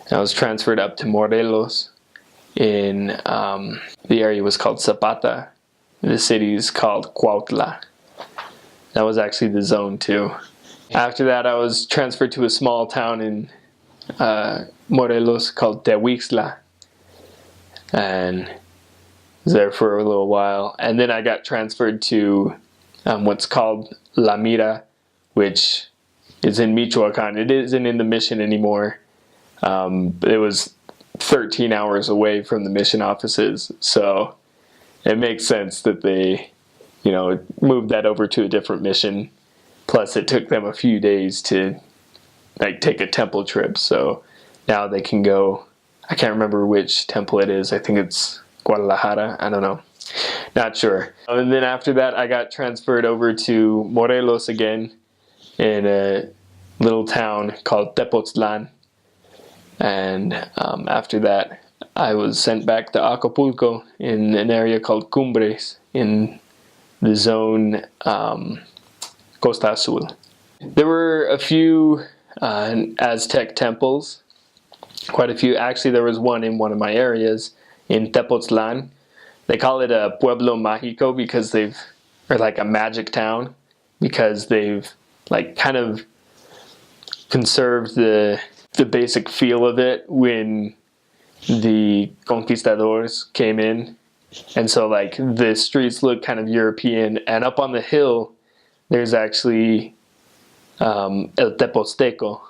And I was transferred up to Morelos in, the area was called Zapata. The city is called Cuautla. That was actually the zone too. After that, I was transferred to a small town in Morelos called Tehuixtla, and was there for a little while. And then I got transferred to what's called La Mira, which is in Michoacan. It isn't in the mission anymore. It was 13 hours away from the mission offices, so it makes sense that they, moved that over to a different mission. Plus, it took them a few days to like take a temple trip, so now they can go. I can't remember which temple it is. I think it's Guadalajara. I don't know. Not sure. And then after that, I got transferred over to Morelos again in a little town called Tepoztlan. And after that, I was sent back to Acapulco in an area called Cumbres in the zone Costa Azul. There were a few Aztec temples, quite a few. Actually, there was one in one of my areas in Tepoztlan. They call it a Pueblo Mágico because or like a magic town, because they've like kind of conserved the basic feel of it when the conquistadors came in. And so like the streets look kind of European, and up on the hill there's actually El Tepozteco,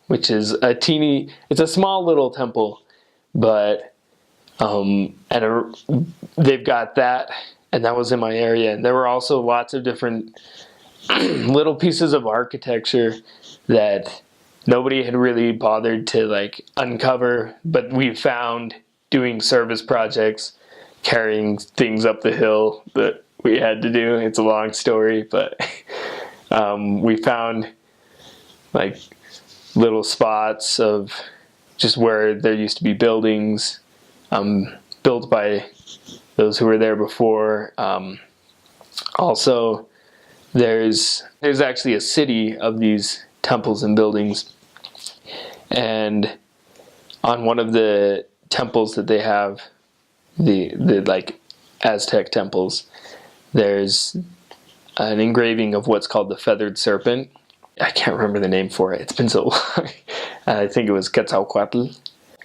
which is it's a small little temple, but they've got that, and that was in my area. And there were also lots of different little pieces of architecture that nobody had really bothered to like uncover, but we found doing service projects, carrying things up the hill that we had to do. It's a long story, but we found like little spots of just where there used to be buildings built by those who were there before. Also, there's actually a city of these temples and buildings, and on one of the temples that they have, the like Aztec temples, there's an engraving of what's called the feathered serpent. I can't remember the name for it. It's been so long. I think it was Quetzalcoatl.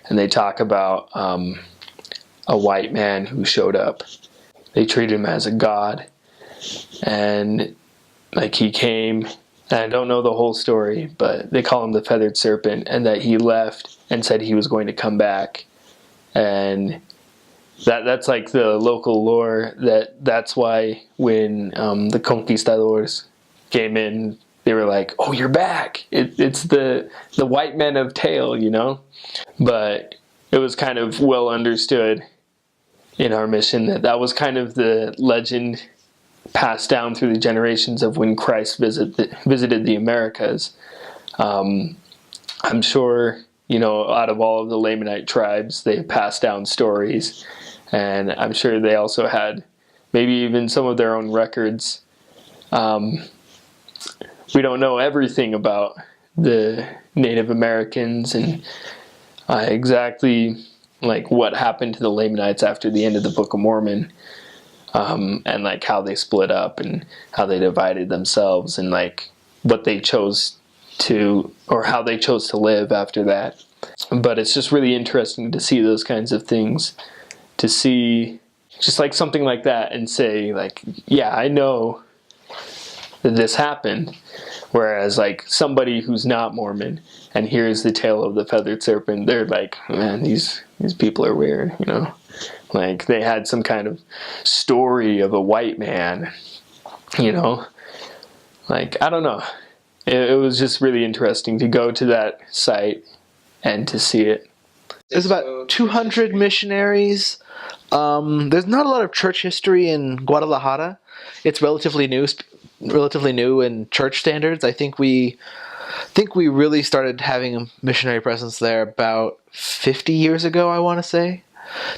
And they talk about a white man who showed up. They treated him as a god. And like he came, and I don't know the whole story, but they call him the feathered serpent, and that he left and said he was going to come back. And that's like the local lore, that's why when the conquistadors came in, they were like, oh, you're back. It's the white men of tale, you know? But it was kind of well understood in our mission that was kind of the legend passed down through the generations of when Christ visited the Americas. I'm sure, you know, out of all of the Lamanite tribes, they passed down stories. And I'm sure they also had maybe even some of their own records. We don't know everything about the Native Americans and exactly like what happened to the Lamanites after the end of the Book of Mormon, and like how they split up and how they divided themselves, and like what they chose to, or how they chose to live after that. But it's just really interesting to see those kinds of things, to see just like something like that and say like, yeah, I know that this happened. Whereas like somebody who's not Mormon and hears the tale of the feathered serpent, they're like, man, these people are weird, you know? Like they had some kind of story of a white man, you know? Like, I don't know. It was just really interesting to go to that site and to see it.
There's about 200 missionaries. There's not a lot of church history in Guadalajara. It's relatively new in church standards. I think we really started having a missionary presence there about 50 years ago, I want to say.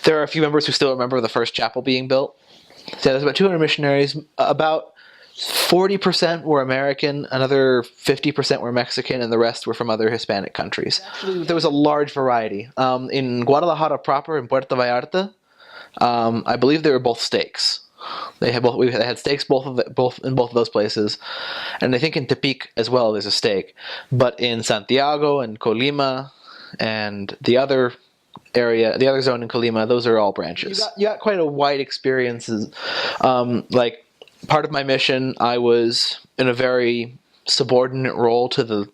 There are a few members who still remember the first chapel being built. So there's about 200 missionaries. About 40% were American, another 50% were Mexican, and the rest were from other Hispanic countries. Actually, there was a large variety. In Guadalajara proper, in Puerto Vallarta, I believe they were both steaks. They had steaks both in both of those places, and I think in Tepic as well there's a steak. But in Santiago and Colima and the other zone in Colima, those are all branches. You got quite a wide experiences. Like part of my mission, I was in a very subordinate role to the,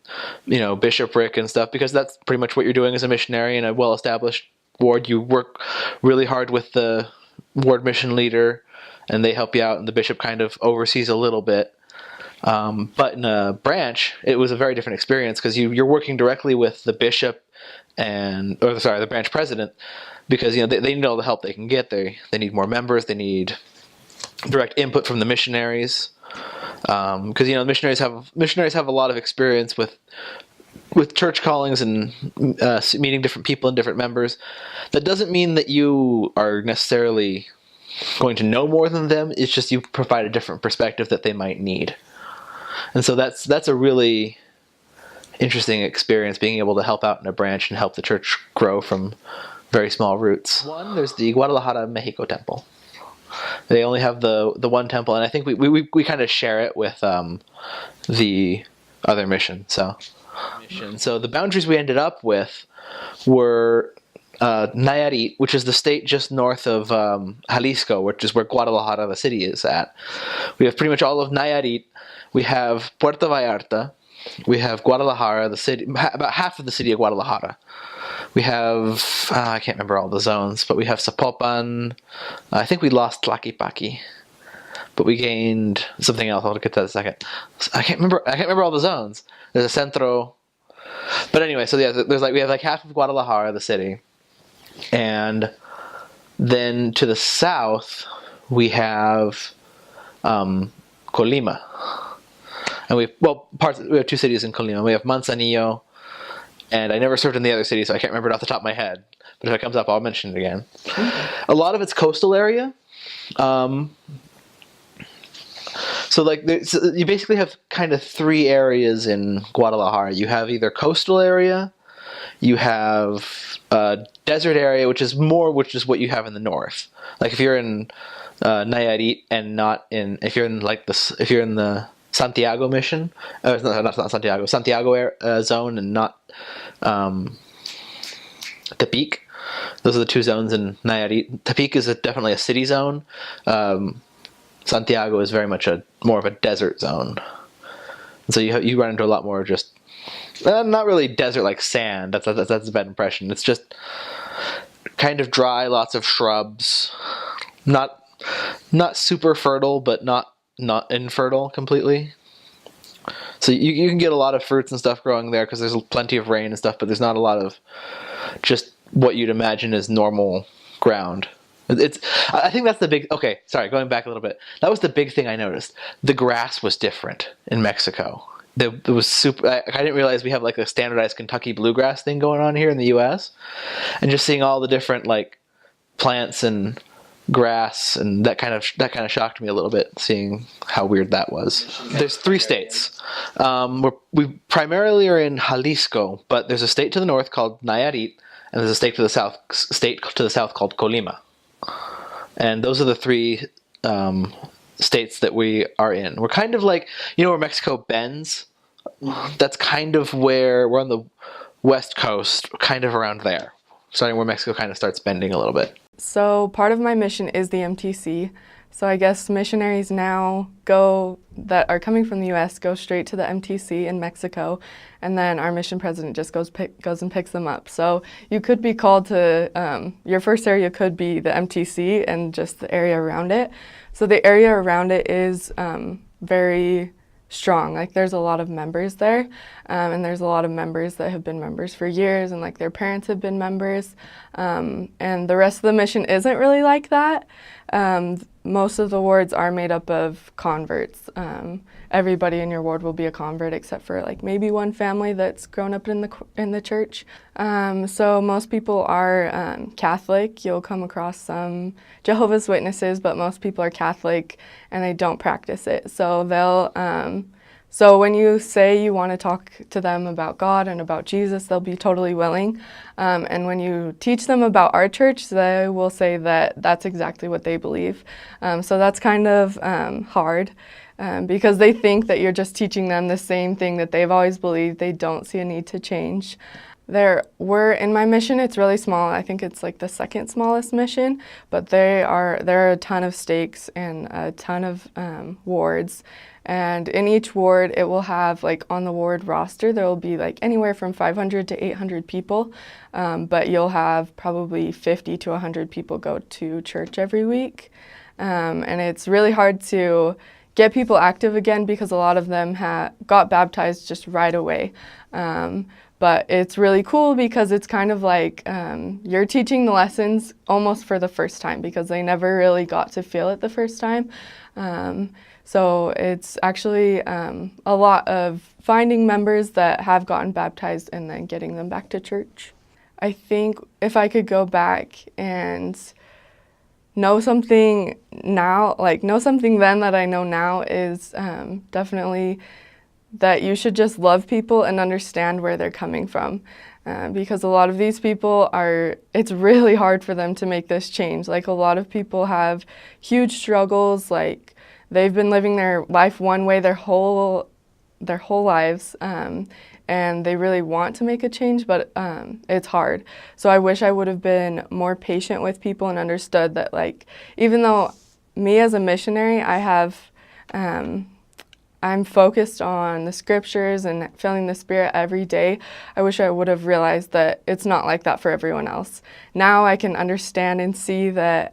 bishopric and stuff, because that's pretty much what you're doing as a missionary in a well-established ward. You work really hard with the ward mission leader, and they help you out, and the bishop kind of oversees a little bit. But in a branch, it was a very different experience, because you're working directly with the bishop the branch president, because they need all the help they can get. They need more members. They need direct input from the missionaries, because missionaries have a lot of experience with church callings and meeting different people and different members. That doesn't mean that you are necessarily going to know more than them. It's just you provide a different perspective that they might need. And so that's a really interesting experience, being able to help out in a branch and help the church grow from very small roots. There's the Guadalajara, Mexico temple. They only have the one temple, and I think we kind of share it with the other mission. So the boundaries we ended up with were Nayarit, which is the state just north of Jalisco, which is where Guadalajara, the city, is at. We have pretty much all of Nayarit. We have Puerto Vallarta. We have Guadalajara, the city, about half of the city of Guadalajara. We have, I can't remember all the zones, but we have Zapopan. I think we lost Tlaquepaque, but we gained something else. I'll get to that in a second. I can't remember all the zones. There's a Centro. But anyway, so yeah, we have half of Guadalajara, the city. And then to the south, we have Colima. And we have two cities in Colima. We have Manzanillo, and I never served in the other city, so I can't remember it off the top of my head. But if it comes up, I'll mention it again. A lot of it's coastal area. So you basically have kind of three areas in Guadalajara. You have either coastal area, you have desert area, which is what you have in the north. Like if you're in Nayarit and if you're in the Santiago mission, not Santiago, zone, and not Tepic. Those are the two zones in Nayarit. Tepic is definitely a city zone. Santiago is very much more of a desert zone. And so you run into a lot more just not really desert like sand. That's a bad impression. It's just kind of dry, lots of shrubs, not super fertile, but not infertile completely. So you can get a lot of fruits and stuff growing there because there's plenty of rain and stuff, but there's not a lot of just what you'd imagine as normal ground. I think that's the big... Okay, sorry, going back a little bit. That was the big thing I noticed. The grass was different in Mexico. It was super... I didn't realize we have a standardized Kentucky bluegrass thing going on here in the U.S. And just seeing all the different plants and grass, and that kind of shocked me a little bit, seeing how weird that was. There's three states. We primarily are in Jalisco, but there's a state to the north called Nayarit, and there's a state to the south called Colima. And those are the three states that we are in. We're kind of where Mexico bends. That's kind of where we're on the west coast, kind of around there, starting where Mexico kind of starts bending a little bit.
So part of my mission is the MTC. So I guess missionaries now that are coming from the U.S. go straight to the MTC in Mexico, and then our mission president just goes and picks them up. So you could be called to, your first area could be the MTC and just the area around it. So the area around it is very strong. There's a lot of members there, and there's a lot of members that have been members for years, and their parents have been members, and the rest of the mission isn't really like that. Most of the wards are made up of converts. Everybody in your ward will be a convert except for maybe one family that's grown up in the church. So most people are Catholic. You'll come across some Jehovah's Witnesses, but most people are Catholic and they don't practice it. So so when you say you want to talk to them about God and about Jesus, they'll be totally willing. And when you teach them about our church, they will say that that's exactly what they believe. So that's kind of hard because they think that you're just teaching them the same thing that they've always believed. They don't see a need to change. In my mission, it's really small. I think it's the second smallest mission, but there are a ton of stakes and a ton of wards. And in each ward, it will have, on the ward roster, there will be, anywhere from 500 to 800 people. But you'll have probably 50 to 100 people go to church every week. And it's really hard to get people active again because a lot of them got baptized just right away. But it's really cool because it's kind of like you're teaching the lessons almost for the first time because they never really got to feel it the first time. So it's actually a lot of finding members that have gotten baptized and then getting them back to church. I think if I could go back and know something now, like know something then that I know now is definitely that you should just love people and understand where they're coming from. Because a lot of these people it's really hard for them to make this change. Like a lot of people have huge struggles, like they've been living their life one way their whole lives, and they really want to make a change, but it's hard. So I wish I would have been more patient with people and understood that, like, even though me as a missionary, I'm focused on the scriptures and feeling the Spirit every day, I wish I would have realized that it's not like that for everyone else. Now I can understand and see that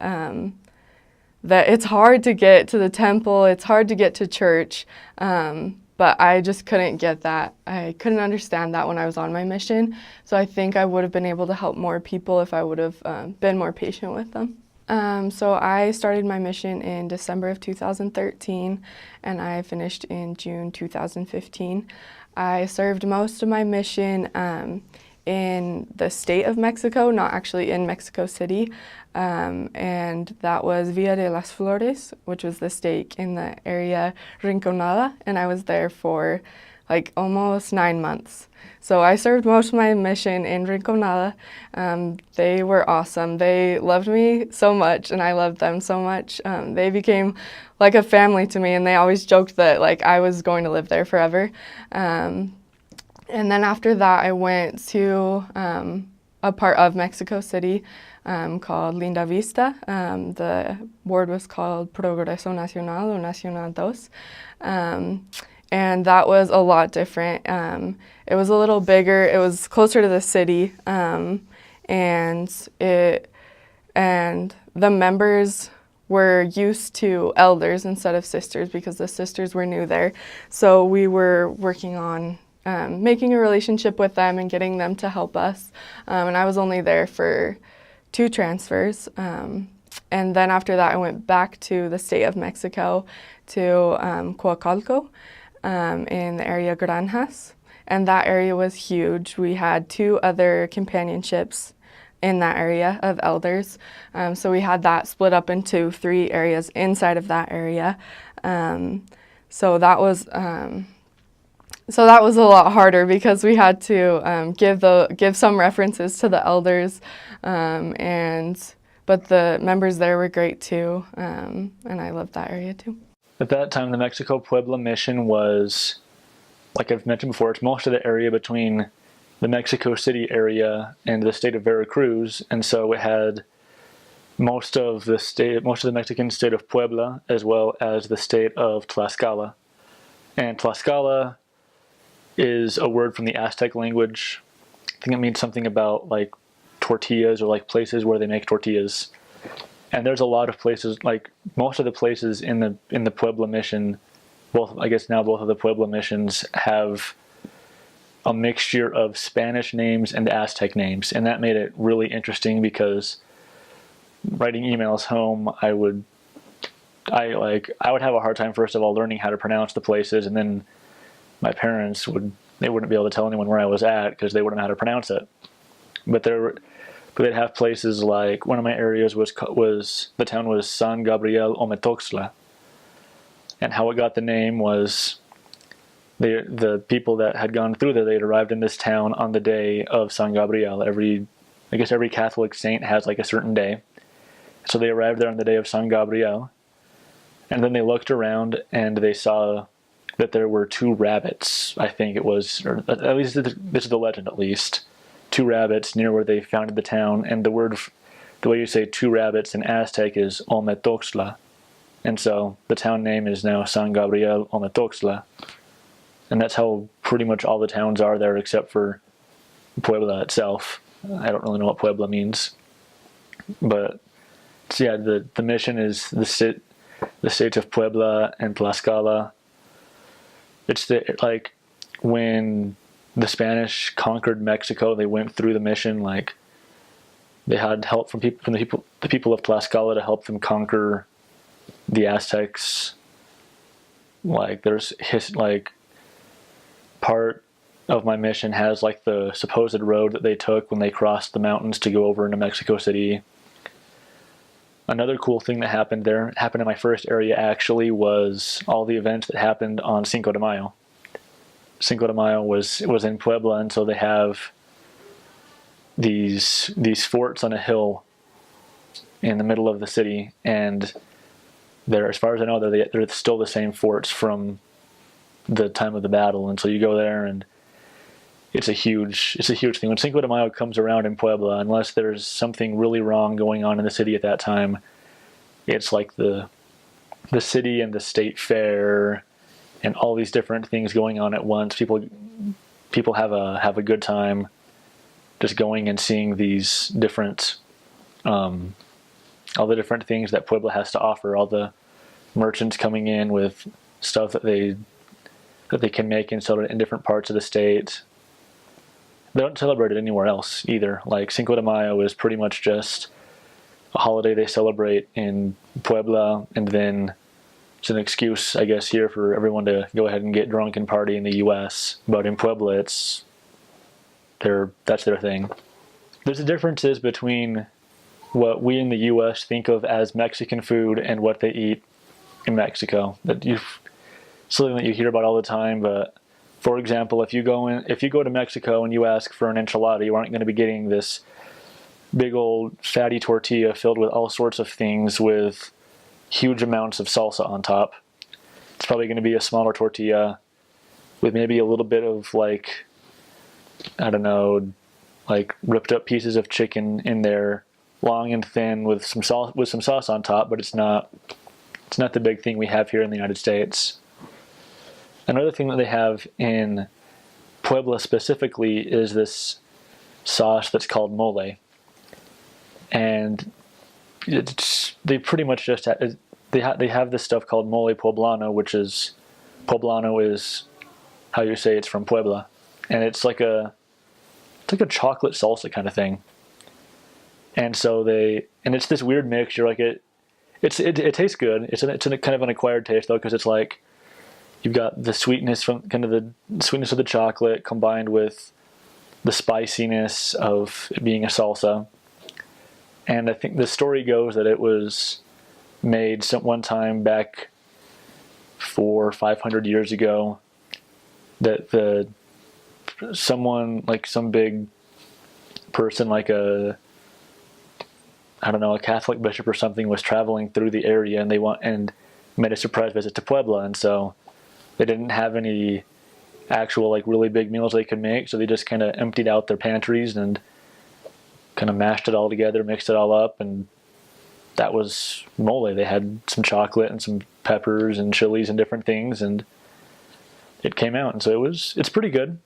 that it's hard to get to the temple, it's hard to get to church, but I just couldn't get that. I couldn't understand that when I was on my mission. So I think I would have been able to help more people if I would have been more patient with them. So I started my mission in December of 2013, and I finished in June 2015. I served most of my mission in the state of Mexico, not actually in Mexico City, and that was Villa de las Flores, which was the stake in the area Rinconada, and I was there for like almost 9 months. So I served most of my mission in Rinconada. They were awesome. They loved me so much, and I loved them so much. They became like a family to me, and they always joked that like I was going to live there forever. And then after that, I went to a part of Mexico City called Linda Vista. The ward was called Progreso Nacional or Nacional Dos. And that was a lot different. It was a little bigger. It was closer to the city, and the members were used to elders instead of sisters because the sisters were new there. So we were working on making a relationship with them and getting them to help us. And I was only there for 2 transfers. And then after that, I went back to the state of Mexico to Coacalco. In the area Granjas, and that area was huge. We had 2 other companionships in that area of elders, so we had that split up into 3 areas inside of that area. So that was a lot harder because we had to give some references to the elders, but the members there were great too, and I loved that area too.
At that time, the Mexico Puebla mission was, like I've mentioned before, it's most of the area between the Mexico City area and the state of Veracruz, and so it had most of the Mexican state of Puebla, as well as the state of Tlaxcala. And Tlaxcala is a word from the Aztec language. I think it means something about like tortillas or like places where they make tortillas. And there's a lot of places, like most of the places in the Puebla mission, both of the Puebla missions have a mixture of Spanish names and Aztec names, and that made it really interesting because writing emails home, I would have a hard time, first of all, learning how to pronounce the places, and then my parents wouldn't be able to tell anyone where I was at because they wouldn't know how to pronounce it. But they'd have places like, one of my areas the town was San Gabriel Ometoxtla, and how it got the name was the people that had gone through there, they'd arrived in this town on the day of San Gabriel. Every Catholic saint has like a certain day, so they arrived there on the day of San Gabriel, and then they looked around and they saw that there were 2 rabbits, I think it was, or at least this is the legend at least, 2 rabbits near where they founded the town, and the way you say 2 rabbits in Aztec is Ometoxtla, and so the town name is now San Gabriel Ometoxtla, and that's how pretty much all the towns are there except for Puebla itself. I don't really know what Puebla means, but so yeah, the mission is the states of Puebla and Tlaxcala. It's when the Spanish conquered Mexico, they went through the mission. Like, they had help from the people of Tlaxcala to help them conquer the Aztecs. Like, there's part of my mission has like the supposed road that they took when they crossed the mountains to go over into Mexico City. Another cool thing that happened in my first area actually, was all the events that happened on Cinco de Mayo. Cinco de Mayo was in Puebla, and so they have these forts on a hill in the middle of the city, and they're, as far as I know, they're still the same forts from the time of the battle. And so you go there, and it's a huge thing. When Cinco de Mayo comes around in Puebla, unless there's something really wrong going on in the city at that time, it's like the city and the state fair and all these different things going on at once. People have a good time just going and seeing these different all the different things that Puebla has to offer. All the merchants coming in with stuff that they can make and sell it in different parts of the state. They don't celebrate it anywhere else either. Like, Cinco de Mayo is pretty much just a holiday they celebrate in Puebla, and then it's an excuse, I guess, here for everyone to go ahead and get drunk and party in the U.S. But in Puebla, that's their thing. There's the differences between what we in the U.S. think of as Mexican food and what they eat in Mexico. Something that you hear about all the time, but for example, if you go to Mexico and you ask for an enchilada, you aren't going to be getting this big old fatty tortilla filled with all sorts of things with huge amounts of salsa on top. It's probably going to be a smaller tortilla with maybe a little bit of, like, I don't know, like ripped up pieces of chicken in there, long and thin, with some sauce on top. But it's not the big thing we have here in the United States. Another thing that they have in Puebla specifically is this sauce that's called mole, and they pretty much just they have this stuff called mole poblano, which is how you say it's from Puebla, and it's like a chocolate salsa kind of thing. And so it's this weird mixture. Like, it tastes good. It's a kind of an acquired taste though, because it's like, you've got the sweetness from kind of the sweetness of the chocolate combined with the spiciness of it being a salsa. And I think the story goes that it was made one time back 400 or 500 years ago, that someone, like some big person, like a Catholic bishop or something, was traveling through the area, and made a surprise visit to Puebla, and so they didn't have any actual, like, really big meals they could make, so they just kind of emptied out their pantries and kind of mashed it all together, mixed it all up, and that was mole. They had some chocolate and some peppers and chilies and different things, and it came out. And so it's pretty good.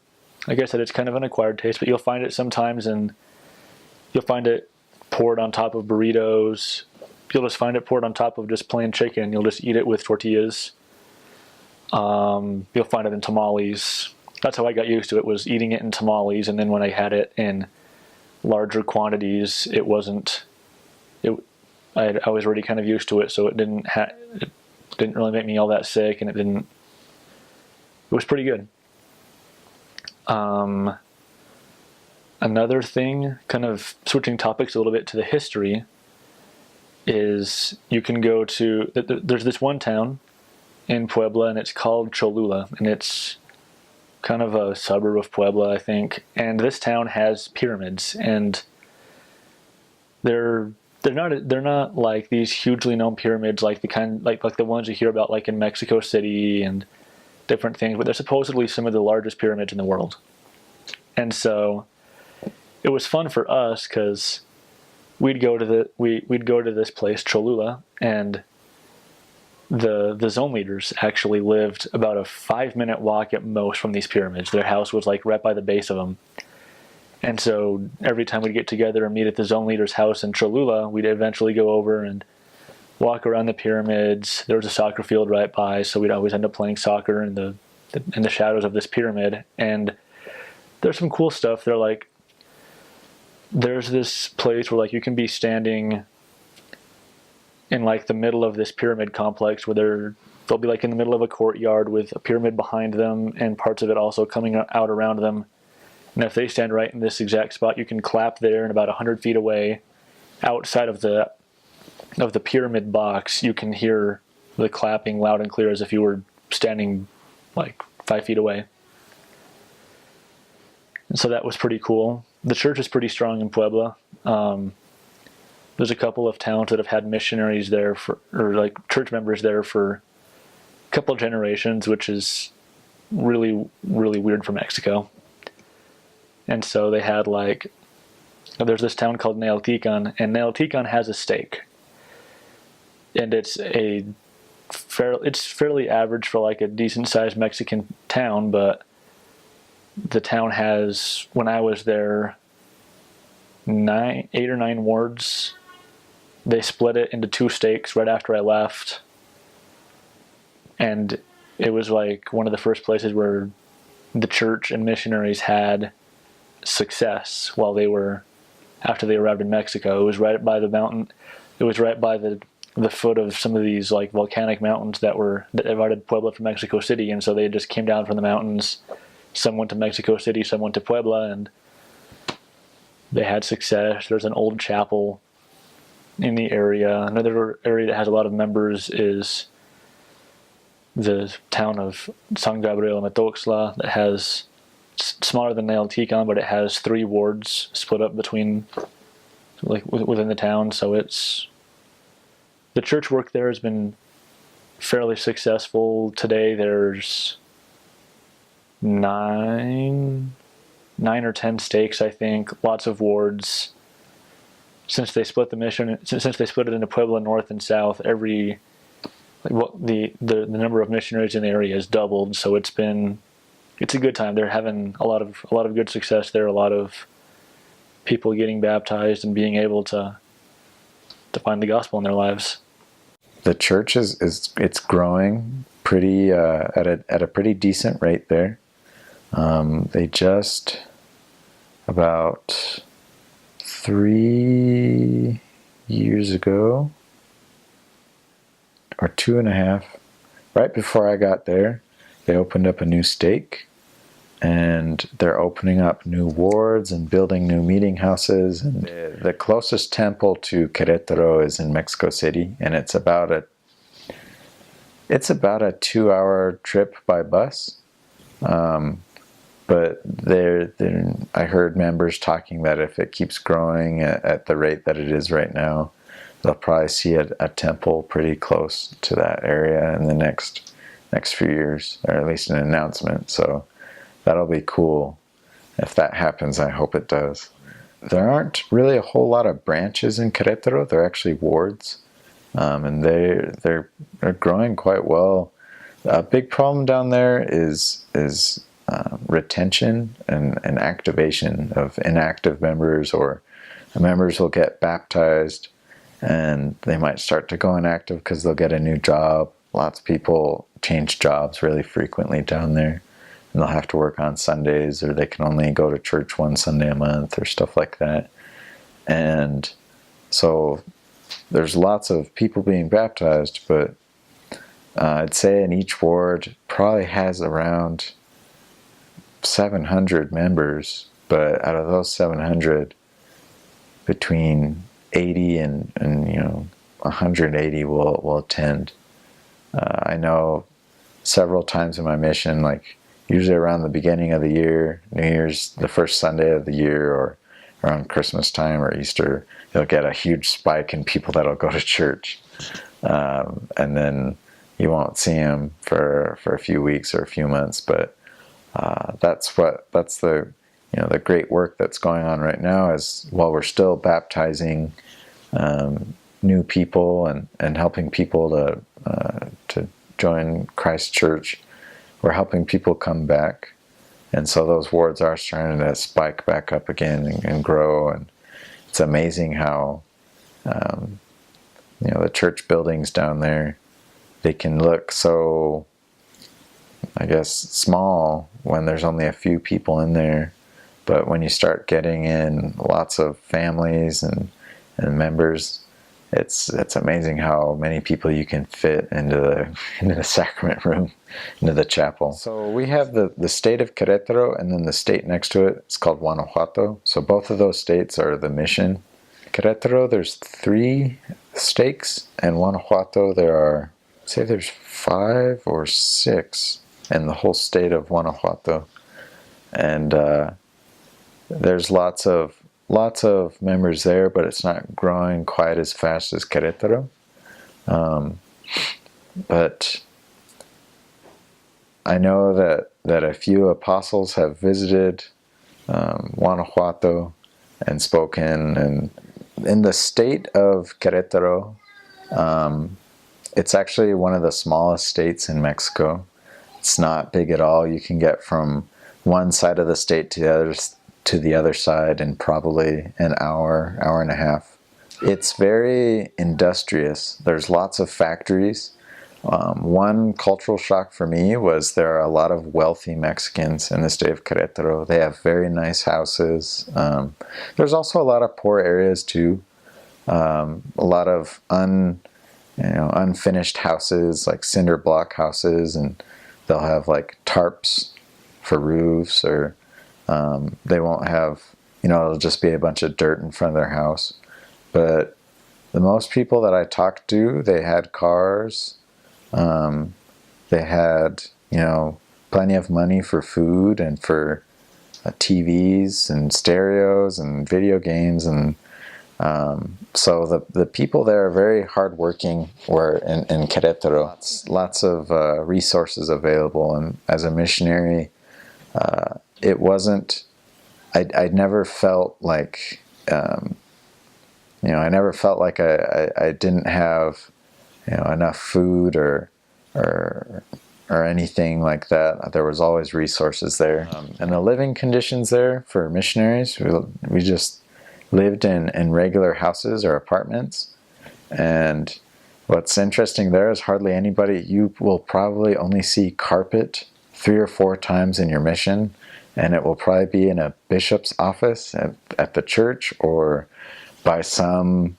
Like I said, it's kind of an acquired taste, but you'll find it sometimes, and you'll find it poured on top of burritos. You'll just find it poured on top of just plain chicken. You'll just eat it with tortillas. You'll find it in tamales. That's how I got used to it, was eating it in tamales, and then when I had it in larger quantities, I was already kind of used to it, so it didn't really make me all that sick, and it was pretty good. Another thing, kind of switching topics a little bit to the history, is you can go to, there's this one town in Puebla, and it's called Cholula, and it's kind of a suburb of Puebla, I think. And this town has pyramids, and they're not like these hugely known pyramids like the ones you hear about, like in Mexico City and different things, but they're supposedly some of the largest pyramids in the world. And so it was fun for us because we'd go to this place, Cholula, and the zone leaders actually lived about a 5-minute walk at most from these pyramids. Their house was like right by the base of them. And so every time we'd get together and meet at the zone leader's house in Cholula, we'd eventually go over and walk around the pyramids. There was a soccer field right by, so we'd always end up playing soccer in the shadows of this pyramid. And there's some cool stuff. They're like, there's this place where like you can be standing in like the middle of this pyramid complex where they'll be like in the middle of a courtyard with a pyramid behind them and parts of it also coming out around them. And if they stand right in this exact spot, you can clap there, and about 100 feet away, outside of the pyramid box, you can hear the clapping loud and clear as if you were standing like 5 feet away. And so that was pretty cool. The church is pretty strong in Puebla. There's a couple of towns that have had missionaries there or like church members there for a couple of generations, which is really, really weird for Mexico. And so they had like, there's this town called Nealtican, and Nealtican has a stake. And it's fairly average for like a decent sized Mexican town, but the town has, when I was there, 8 or 9 wards. They split it into 2 stakes right after I left. And it was like one of the first places where the church and missionaries had success after they arrived in Mexico. It was right by the mountain. It was right by the foot of some of these like volcanic mountains that divided Puebla from Mexico City, and so they just came down from the mountains. Some went to Mexico City, some went to Puebla, and they had success. There's an old chapel in the area. Another area that has a lot of members is the town of San Gabriel Metoxtla, that has smaller than Nealtican, but it has 3 wards split up between, like, within the town. So the church work there has been fairly successful. Today there's 9 or 10 stakes, I think, lots of wards. Since they split the mission, since they split it into Puebla North and South, the number of missionaries in the area has doubled. So it's a good time. They're having a lot of good success there. A lot of people getting baptized and being able to find the gospel in their lives.
The church it's growing pretty at a pretty decent rate there. They just about 3 years ago, or 2.5, right before I got there, they opened up a new stake, and they're opening up new wards and building new meeting houses. And the closest temple to Querétaro is in Mexico City, and it's about a 2-hour trip by bus. But I heard members talking that if it keeps growing at the rate that it is right now, they'll probably see a temple pretty close to that area in the next few years, or at least an announcement. So that'll be cool. If that happens, I hope it does. There aren't really a whole lot of branches in Querétaro. They're actually wards, and they're growing quite well. A big problem down there is retention and activation of inactive members, or members will get baptized and they might start to go inactive because they'll get a new job. Lots of people change jobs really frequently down there, and they'll have to work on Sundays, or they can only go to church 1 Sunday a month or stuff like that. And so there's lots of people being baptized, but I'd say in each ward probably has around 700 members, but out of those 700, between 80 and 180 will attend. I know several times in my mission, like usually around the beginning of the year, New Year's, the first Sunday of the year, or around Christmas time or Easter, you'll get a huge spike in people that'll go to church, and then you won't see them for a few weeks or a few months. But that's the the great work that's going on right now, is while we're still baptizing new people and helping people to join Christ Church, we're helping people come back. And so those wards are starting to spike back up again and grow. And it's amazing how the church buildings down there, they can look so, I guess, small when there's only a few people in there. But when you start getting in lots of families and members, it's amazing how many people you can fit into the sacrament room, into the chapel. So we have the state of Querétaro, and then the state next to it. It's called Guanajuato. So both of those states are the mission. Querétaro, there's 3 stakes, and Guanajuato there's 5 or 6 in the whole state of Guanajuato, and there's lots of members there, but it's not growing quite as fast as Querétaro. But I know that a few apostles have visited Guanajuato and spoken, and in the state of Querétaro, it's actually one of the smallest states in Mexico. It's not big at all. You can get from one side of the state to the other side in probably an hour and a half. It's very industrious. There's lots of factories. One cultural shock for me was there are a lot of wealthy Mexicans in the state of Querétaro. They have very nice houses. There's also a lot of poor areas too. A lot of unfinished houses, like cinder block houses, and they'll have like tarps for roofs, or they won't have, it'll just be a bunch of dirt in front of their house. But the most people that I talked to, they had cars, they had, plenty of money for food and for TVs and stereos and video games, and so the people there are very hardworking. Where in Querétaro, lots of resources available, and as a missionary, it wasn't. I never felt like I never felt like I didn't have enough food or anything like that. There was always resources there, and the living conditions there for missionaries. We just lived in regular houses or apartments, and what's interesting there is hardly anybody. You will probably only see carpet 3 or 4 times in your mission, and it will probably be in a bishop's office at the church, or by some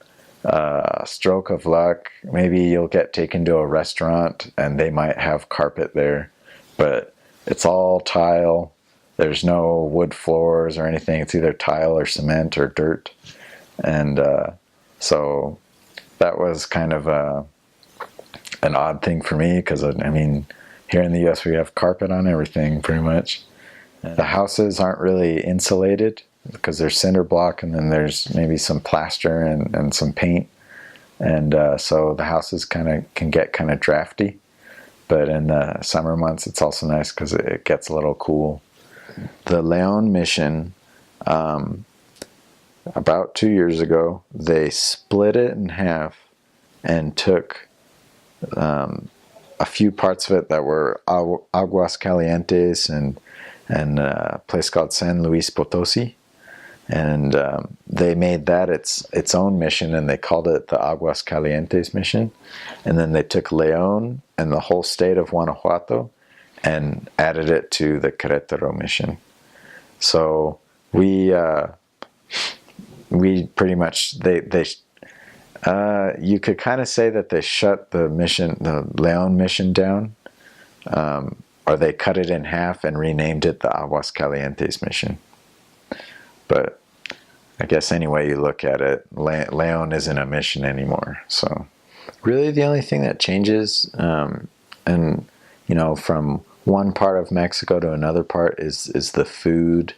stroke of luck, maybe you'll get taken to a restaurant and they might have carpet there, but it's all tile. There's no wood floors or anything. It's either tile or cement or dirt. And so that was kind of an odd thing for me, because here in the US we have carpet on everything pretty much. The houses aren't really insulated because they're cinder block, and then there's maybe some plaster and some paint. And so the houses can get kind of drafty. But in the summer months it's also nice because it gets a little cool. The Leon mission, about 2 years ago, they split it in half and took a few parts of it that were Aguas Calientes and a place called San Luis Potosi, and they made that its own mission, and they called it the Aguas Calientes mission. And then they took Leon and the whole state of Guanajuato and added it to the Querétaro mission. So we pretty much you could kind of say that they shut the Leon mission down, or they cut it in half and renamed it the Aguas Calientes mission. But I guess any way you look at it, Leon isn't a mission anymore. So really the only thing that changes, from one part of Mexico to another part is the food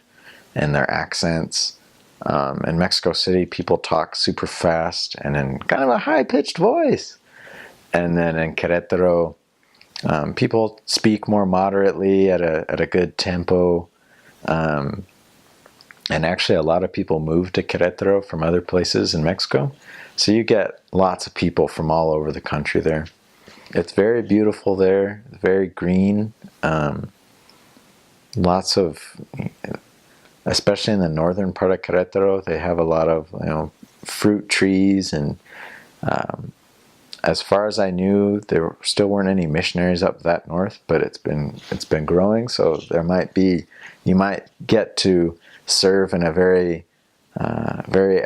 and their accents. In Mexico City, people talk super fast and in kind of a high-pitched voice. And then in Querétaro, people speak more moderately at a good tempo. And actually a lot of people move to Querétaro from other places in Mexico. So you get lots of people from all over the country there. It's very beautiful there, very green. Lots of, especially in the northern part of Querétaro, they have a lot of fruit trees, and as far as I knew, there still weren't any missionaries up that north, but it's been growing. So you might get to serve in a very very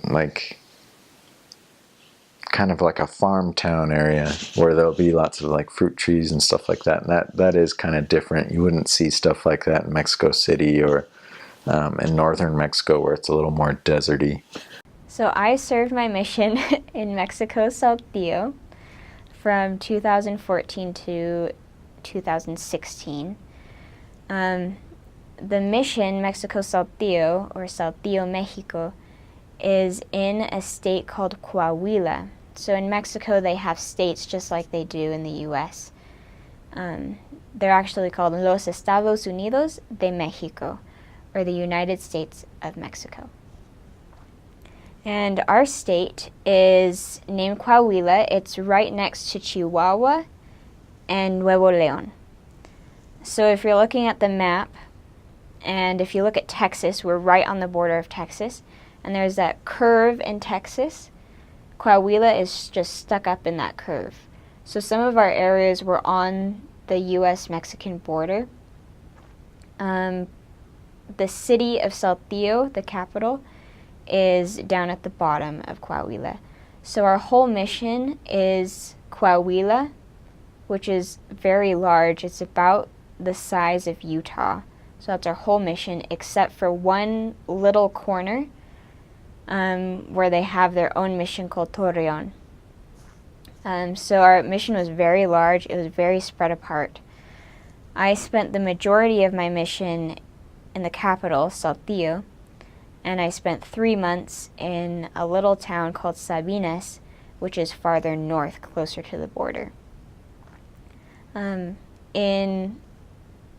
like kind of like a farm town area where there'll be lots of like fruit trees and stuff like that. And that is kind of different. You wouldn't see stuff like that in Mexico City or in northern Mexico where it's a little more deserty.
So I served my mission in Mexico, Saltillo, from 2014 to 2016. The mission, Mexico Saltillo, or Saltillo, Mexico, is in a state called Coahuila. So in Mexico, they have states just like they do in the U.S. They're actually called Los Estados Unidos de Mexico, or the United States of Mexico. And our state is named Coahuila. It's right next to Chihuahua and Nuevo León. So if you're looking at the map, and if you look at Texas, we're right on the border of Texas, and there's that curve in Texas. Coahuila is just stuck up in that curve. So some of our areas were on the U.S.-Mexican border. The city of Saltillo, the capital, is down at the bottom of Coahuila. So our whole mission is Coahuila, which is very large. It's about the size of Utah. So that's our whole mission, except for one little corner where they have their own mission called Torreon. So our mission was very large. It was very spread apart. I spent the majority of my mission in the capital, Saltillo, and I spent 3 months in a little town called Sabinas, which is farther north, closer to the border. In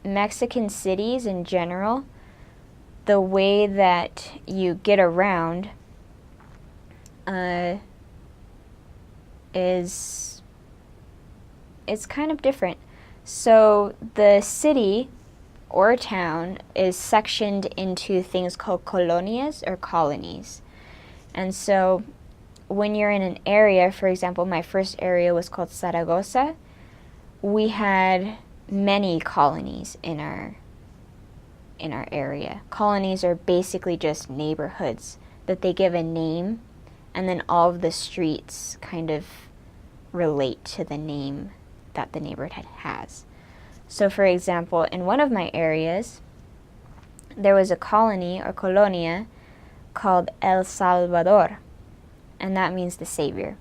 Mexican cities in general, the way that you get around it's kind of different. So the city or town is sectioned into things called colonias or colonies. And so when you're in an area, for example, my first area was called Zaragoza, we had many colonies in our area. Colonies are basically just neighborhoods that they give a name, and then all of the streets kind of relate to the name that the neighborhood has. So for example, in one of my areas, there was a colony or colonia called El Salvador, and that means the Savior.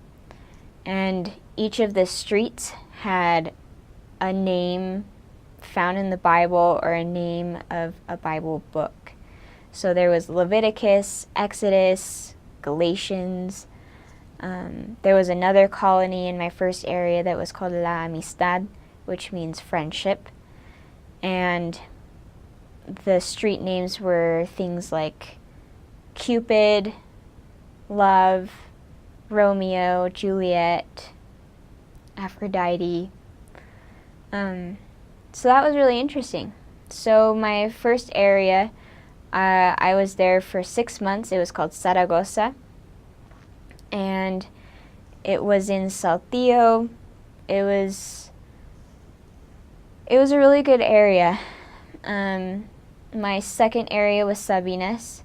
And each of the streets had a name found in the Bible or a name of a Bible book. So there was Leviticus, Exodus, Galatians. There was another colony in my first area that was called La Amistad, which means friendship. And the street names were things like Cupid, Love, Romeo, Juliet, Aphrodite. So that was really interesting. So my first area, I was there for 6 months. It was called Zaragoza. And it was in Saltillo. It was a really good area. My second area was Sabinas.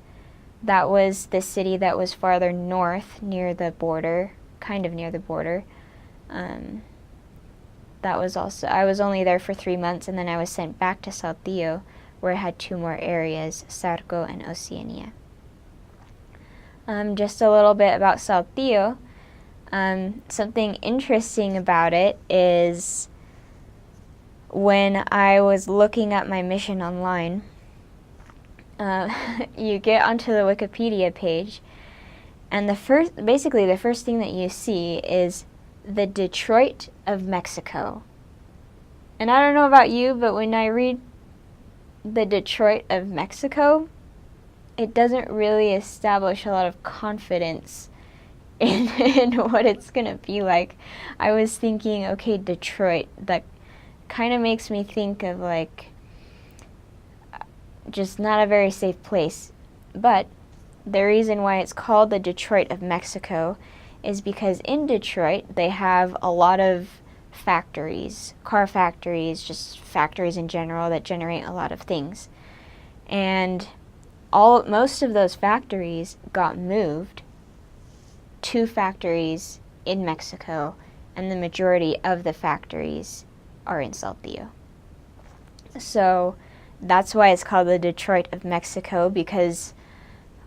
That was the city that was farther north, near the border, kind of near the border. That was also, I was only there for 3 months, and then I was sent back to Saltillo, where I had 2 more areas, Sarco and Oceania. Just a little bit about Saltillo. Something interesting about it is when I was looking up my mission online, you get onto the Wikipedia page, and basically the first thing that you see is the Detroit of Mexico. And I don't know about you, but when I read the Detroit of Mexico, it doesn't really establish a lot of confidence in what it's going to be like. I was thinking, okay, Detroit, that kind of makes me think of like just not a very safe place. But the reason why it's called the Detroit of Mexico is because in Detroit they have a lot of factories, car factories, just factories in general that generate a lot of things. And most of those factories got moved to factories in Mexico, and the majority of the factories are in Saltillo. So that's why it's called the Detroit of Mexico, because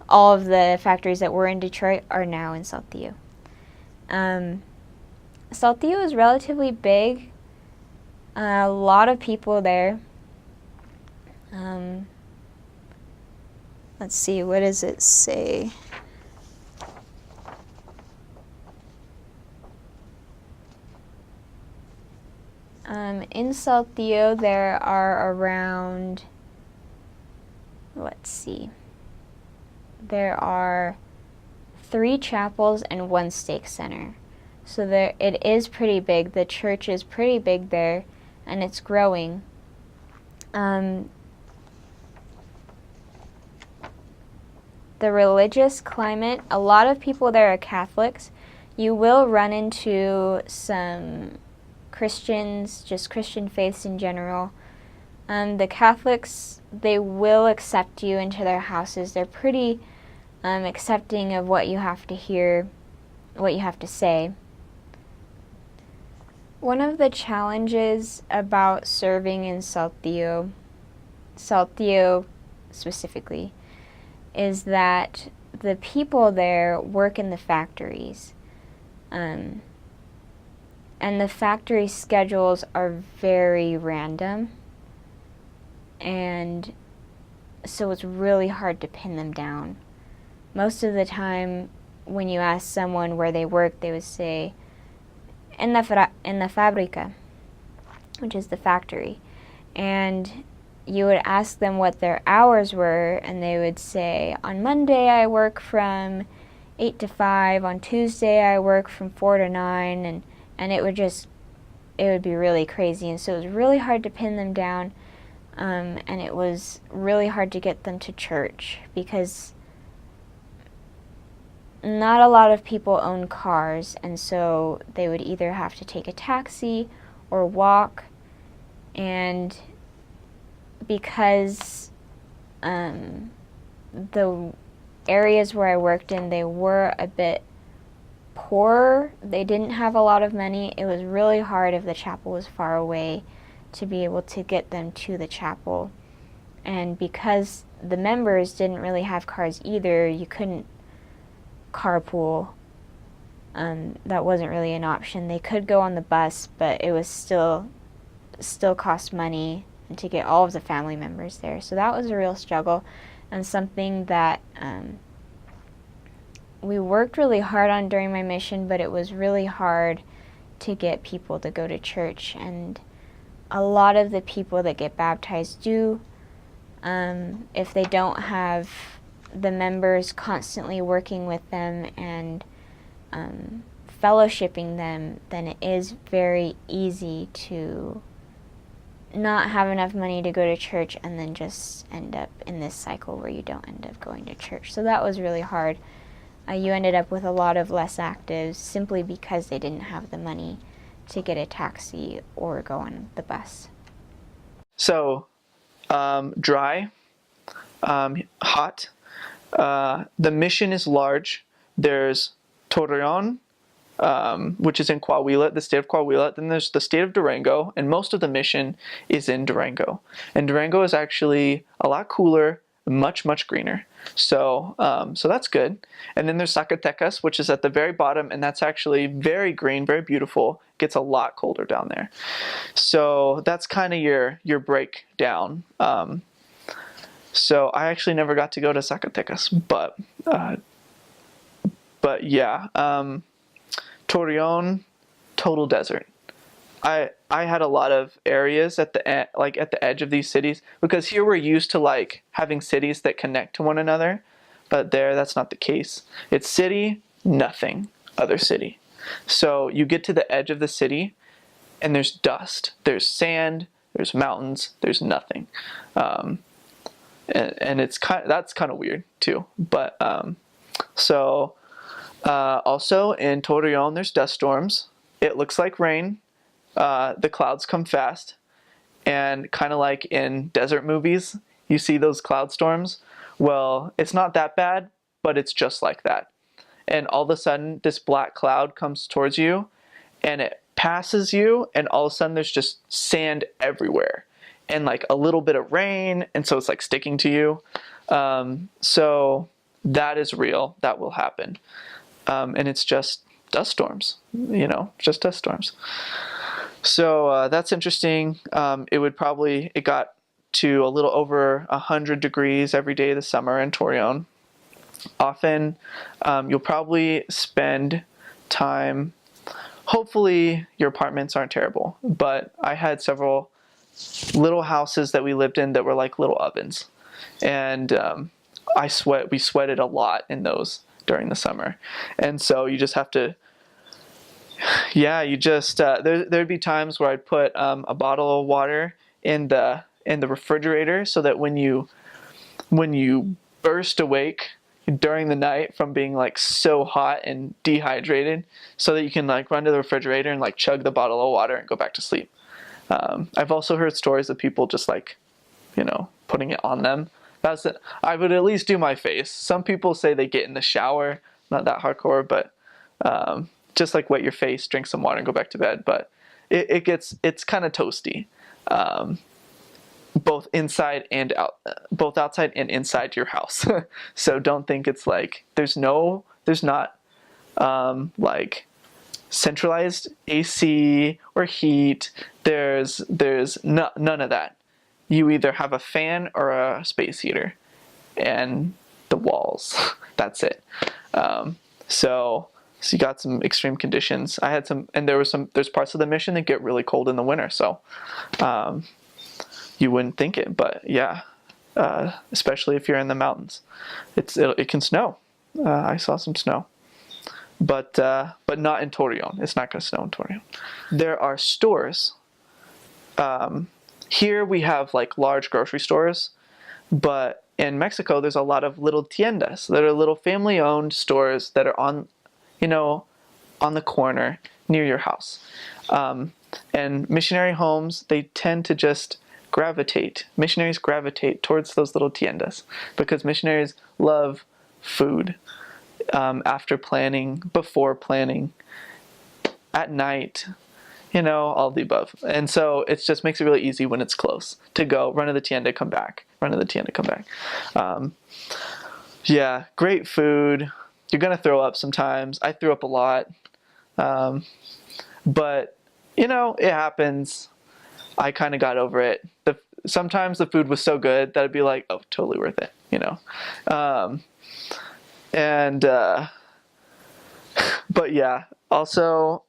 all of the factories that were in Detroit are now in Saltillo. Saltillo is relatively big. A lot of people there. Let's see, what does it say? In Saltillo, there are around, let's see, there are 3 chapels and 1 stake center. So there, it is pretty big. The church is pretty big there, and it's growing. The religious climate, a lot of people there are Catholics. You will run into some Christians, just Christian faiths in general. The Catholics, they will accept you into their houses. They're pretty accepting of what you have to hear, what you have to say. One of the challenges about serving in Saltillo specifically, is that the people there work in the factories. And the factory schedules are very random. And so it's really hard to pin them down. Most of the time, when you ask someone where they work, they would say, en la fábrica, which is the factory. And you would ask them what their hours were, and they would say, on Monday I work from 8 to 5, on Tuesday I work from 4 to 9, and it would be really crazy. And so it was really hard to pin them down, and it was really hard to get them to church, because not a lot of people own cars, and so they would either have to take a taxi or walk. And because the areas where I worked in, they were a bit poor, they didn't have a lot of money, it was really hard if the chapel was far away to be able to get them to the chapel. And because the members didn't really have cars either, you couldn't carpool. That wasn't really an option. They could go on the bus, but it was still cost money to get all of the family members there. So that was a real struggle, and something that we worked really hard on during my mission, but it was really hard to get people to go to church. And a lot of the people that get baptized do, if they don't have the members constantly working with them and fellowshipping them, then it is very easy to not have enough money to go to church and then just end up in this cycle where you don't end up going to church. So that was really hard. You ended up with a lot of less actives simply because they didn't have the money to get a taxi or go on the bus.
So, dry, hot. The mission is large. There's Torreon, which is in Coahuila, the state of Coahuila. Then there's the state of Durango, and most of the mission is in Durango. And Durango is actually a lot cooler, much, much greener. So that's good. And then there's Zacatecas, which is at the very bottom, and that's actually very green, very beautiful. Gets a lot colder down there. So that's kind of your breakdown. So I actually never got to go to Zacatecas, but yeah, Torreon, total desert. I had a lot of areas at the edge of these cities, because here we're used to like having cities that connect to one another, but there that's not the case. It's city, nothing, other city. So you get to the edge of the city, and there's dust, there's sand, there's mountains, there's nothing. And that's kind of weird too. But also in Torreon, there's dust storms. It looks like rain. The clouds come fast, and kind of like in desert movies, you see those cloud storms. well, it's not that bad, but it's just like that. And all of a sudden, this black cloud comes towards you, and it passes you, and all of a sudden there's just sand everywhere, and like a little bit of rain, and so it's like sticking to you. So that is real. That will happen. And it's just dust storms, just dust storms. So that's interesting. It got to a little over 100 degrees every day of the summer in Torreon. Often you'll probably spend time, hopefully your apartments aren't terrible, but I had several little houses that we lived in that were like little ovens. And we sweated a lot in those during the summer. And so you just have to, there'd be times where I'd put a bottle of water in the refrigerator so that when you burst awake during the night from being like so hot and dehydrated, so that you can like run to the refrigerator and like chug the bottle of water and go back to sleep. I've also heard stories of people just like, putting it on them. That's it. I would at least do my face. Some people say they get in the shower, not that hardcore, but just like wet your face, drink some water, and go back to bed. But it's kind of toasty, both outside and inside your house. So don't think it's like there's not like centralized AC or heat. There's none of that. You either have a fan or a space heater, and the walls. That's it. So you got some extreme conditions. I had some, and there's parts of the mission that get really cold in the winter. So you wouldn't think it, but yeah, especially if you're in the mountains, it can snow. I saw some snow, but not in Torreon. It's not going to snow in Torreon. There are stores. Here we have like large grocery stores, but in Mexico there's a lot of little tiendas that are little family-owned stores that are on the corner near your house. And missionary homes, they tend to just missionaries gravitate towards those little tiendas because missionaries love food. After planning, before planning, at night, all the above. And so it just makes it really easy when it's close to go, run to the tienda, come back, run to the tienda, come back. Yeah, great food. You're going to throw up sometimes. I threw up a lot. But, it happens. I kind of got over it. Sometimes the food was so good that I'd be like, oh, totally worth it, but yeah, also,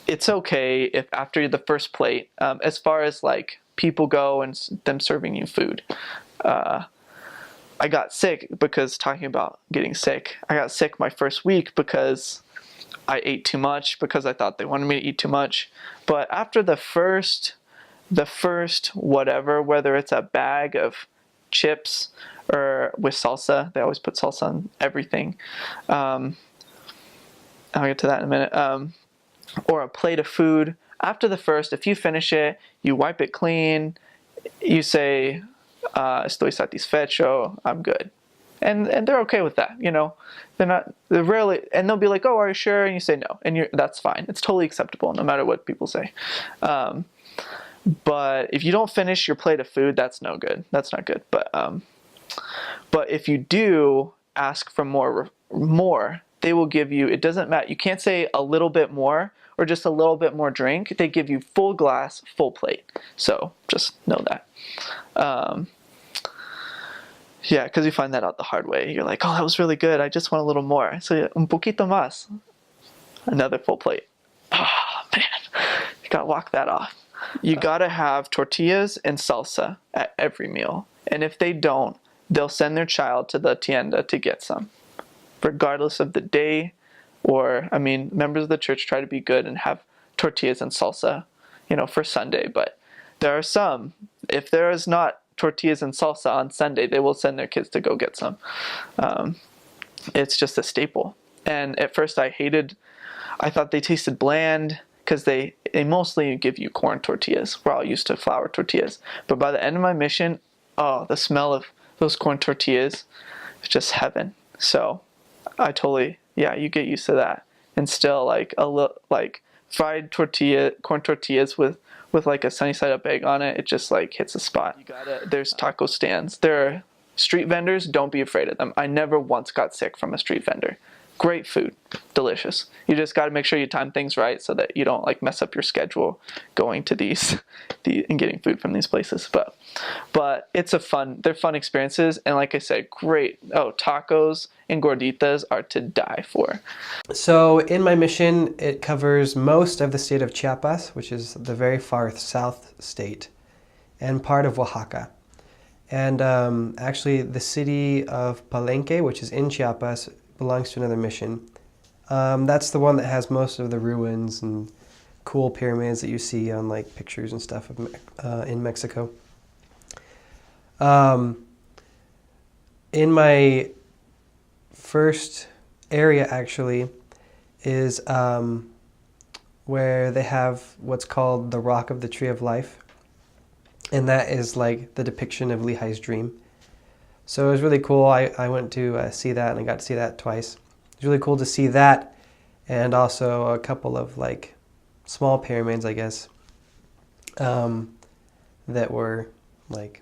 it's okay if after the first plate, as far as like people go and them serving you food, I got sick because talking about getting sick, I got sick my first week because I ate too much because I thought they wanted me to eat too much. But after the first whatever, whether it's a bag of chips or with salsa, they always put salsa on everything. I'll get to that in a minute. Or a plate of food. After the first, if you finish it, you wipe it clean, you say, estoy satisfecho, I'm good. And they're okay with that, they're rarely, and they'll be like, oh, are you sure? And you say no, and that's fine. It's totally acceptable no matter what people say. But if you don't finish your plate of food, that's no good. That's not good. But if you do ask for more, they will give you, it doesn't matter. You can't say a little bit more or just a little bit more drink. They give you full glass, full plate. So just know that. Yeah, because you find that out the hard way. You're like, oh, that was really good. I just want a little more. So un poquito más. Another full plate. Oh, man. You got to walk that off. You got to have tortillas and salsa at every meal. And if they don't, they'll send their child to the tienda to get some. Regardless of the day, members of the church try to be good and have tortillas and salsa, for Sunday. But there are some, if there is not tortillas and salsa on Sunday, they will send their kids to go get some. It's just a staple. And at first I thought they tasted bland because they mostly give you corn tortillas. We're all used to flour tortillas. But by the end of my mission, the smell of those corn tortillas, it's just heaven. So I totally, yeah, you get used to that. And still like like fried corn tortillas with like a sunny side up egg on it, it just like hits a spot. There's taco stands. There are street vendors, don't be afraid of them. I never once got sick from a street vendor. Great food, delicious. You just got to make sure you time things right so that you don't like mess up your schedule going to and getting food from these places. But they're fun experiences, and like I said, great. Oh, tacos and gorditas are to die for.
So in my mission, it covers most of the state of Chiapas, which is the very far south state, and part of Oaxaca. And actually the city of Palenque, which is in Chiapas, belongs to another mission. That's the one that has most of the ruins and cool pyramids that you see on like pictures and stuff in Mexico. In my first area actually is where they have what's called the Rock of the Tree of Life. And that is like the depiction of Lehi's dream. So it was really cool. I went to see that, and I got to see that twice. It was really cool to see that, and also a couple of like small pyramids, I guess, that were like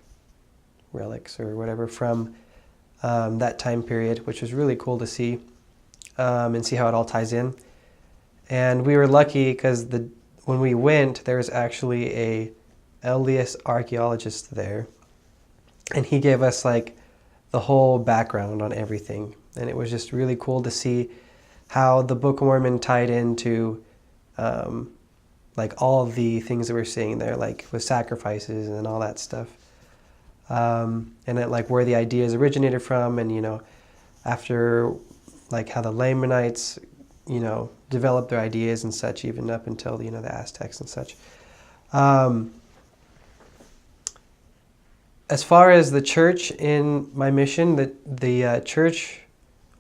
relics or whatever from that time period, which was really cool to see and see how it all ties in. And we were lucky because when we went, there was actually a LDS archaeologist there, and he gave us like the whole background on everything, and it was just really cool to see how the Book of Mormon tied into like all the things that we're seeing there, like with sacrifices and all that stuff, and it, like where the ideas originated from, and after like how the Lamanites developed their ideas and such, even up until the Aztecs and such. As far as the church in my mission, the church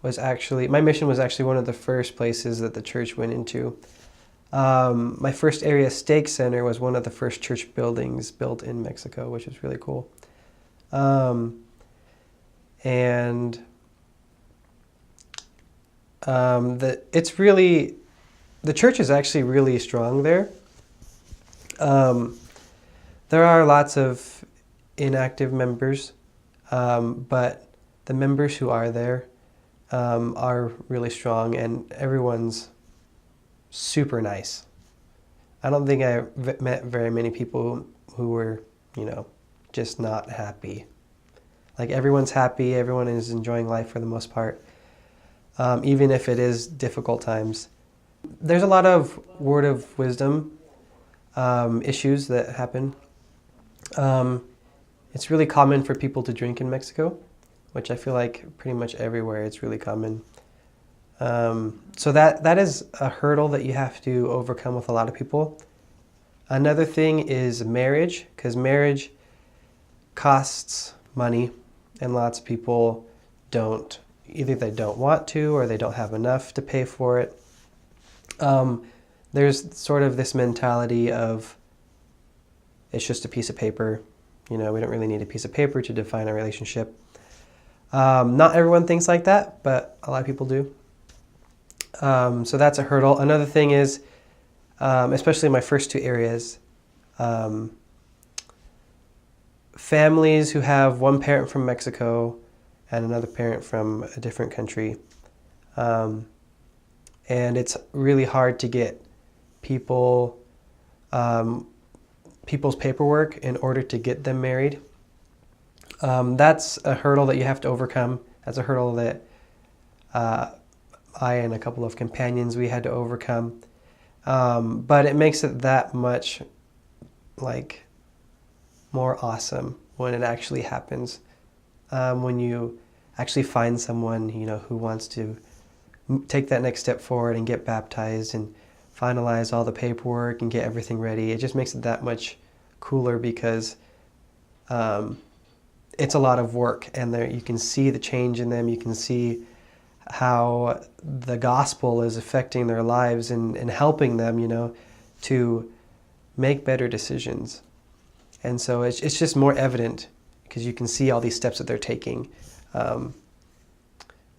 was actually, my mission was actually one of the first places that the church went into. My first area stake center was one of the first church buildings built in Mexico, which is really cool. The church is actually really strong there. There are lots of inactive members, but the members who are there are really strong, and everyone's super nice. I don't think I met very many people who were, just not happy. Like everyone's happy, everyone is enjoying life for the most part, even if it is difficult times. There's a lot of word of wisdom issues that happen. It's really common for people to drink in Mexico, which I feel like pretty much everywhere it's really common. So that is a hurdle that you have to overcome with a lot of people. Another thing is marriage, because marriage costs money, and lots of people either they don't want to or they don't have enough to pay for it. There's sort of this mentality of it's just a piece of paper. We don't really need a piece of paper to define a relationship. Not everyone thinks like that, but a lot of people do. So that's a hurdle. Another thing is, especially in my first two areas, families who have one parent from Mexico and another parent from a different country. And it's really hard to get people's paperwork in order to get them married. That's a hurdle that you have to overcome. That's a hurdle that I and a couple of companions, we had to overcome. But it makes it that much more awesome when it actually happens. When you actually find someone, who wants to take that next step forward and get baptized and finalize all the paperwork and get everything ready. It just makes it that much cooler because it's a lot of work, and you can see the change in them. You can see how the gospel is affecting their lives and helping them, to make better decisions. And so it's just more evident, because you can see all these steps that they're taking.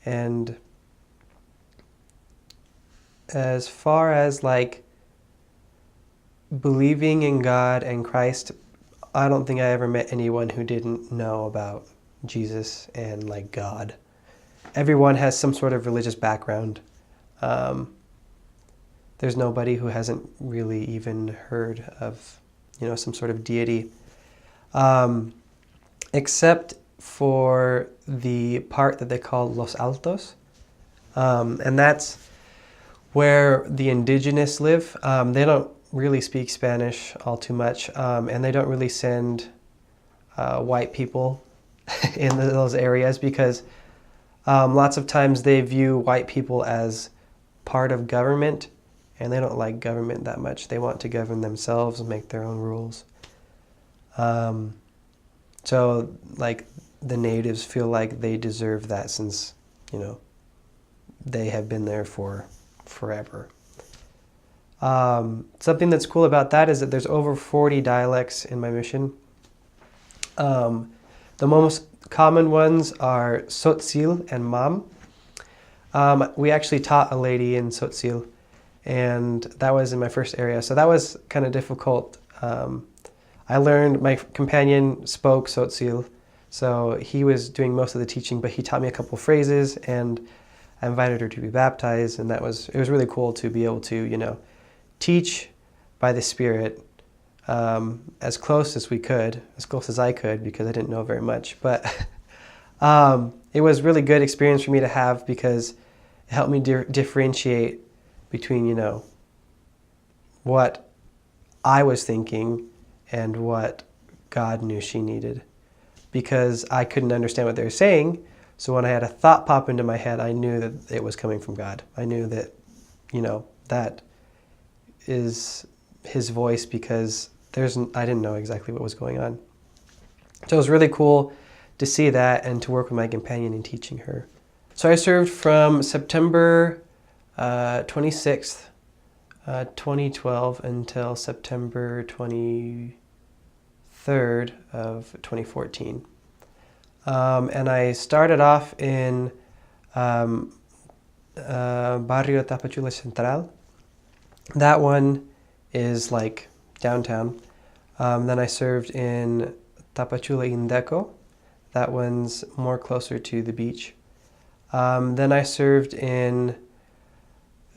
And as far as like believing in God and Christ, I don't think I ever met anyone who didn't know about Jesus and like God. Everyone has some sort of religious background. There's nobody who hasn't really even heard of, some sort of deity, except for the part that they call Los Altos, and that's where the indigenous live. They don't really speak Spanish all too much, and they don't really send white people in those areas because lots of times they view white people as part of government, and they don't like government that much. They want to govern themselves and make their own rules. So, like, the natives feel like they deserve that since, they have been there for forever. Something that's cool about that is that there's over 40 dialects in my mission. The most common ones are Tzotzil and Mam. We actually taught a lady in Tzotzil, and that was in my first area. So that was kind of difficult. I learned, my companion spoke Tzotzil, so he was doing most of the teaching, but he taught me a couple phrases, and I invited her to be baptized, and it was really cool to be able to, teach by the Spirit as close as we could, as close as I could, because I didn't know very much. But it was really good experience for me to have because it helped me differentiate between, what I was thinking and what God knew she needed. Because I couldn't understand what they were saying, so when I had a thought pop into my head, I knew that it was coming from God. I knew that, that is his voice because I didn't know exactly what was going on. So it was really cool to see that and to work with my companion in teaching her. So I served from September 26th, 2012 until September 23rd of 2014. And I started off in Barrio Tapachula Central. That one is like downtown. Then I served in Tapachula Indeco. That one's more closer to the beach. Then I served in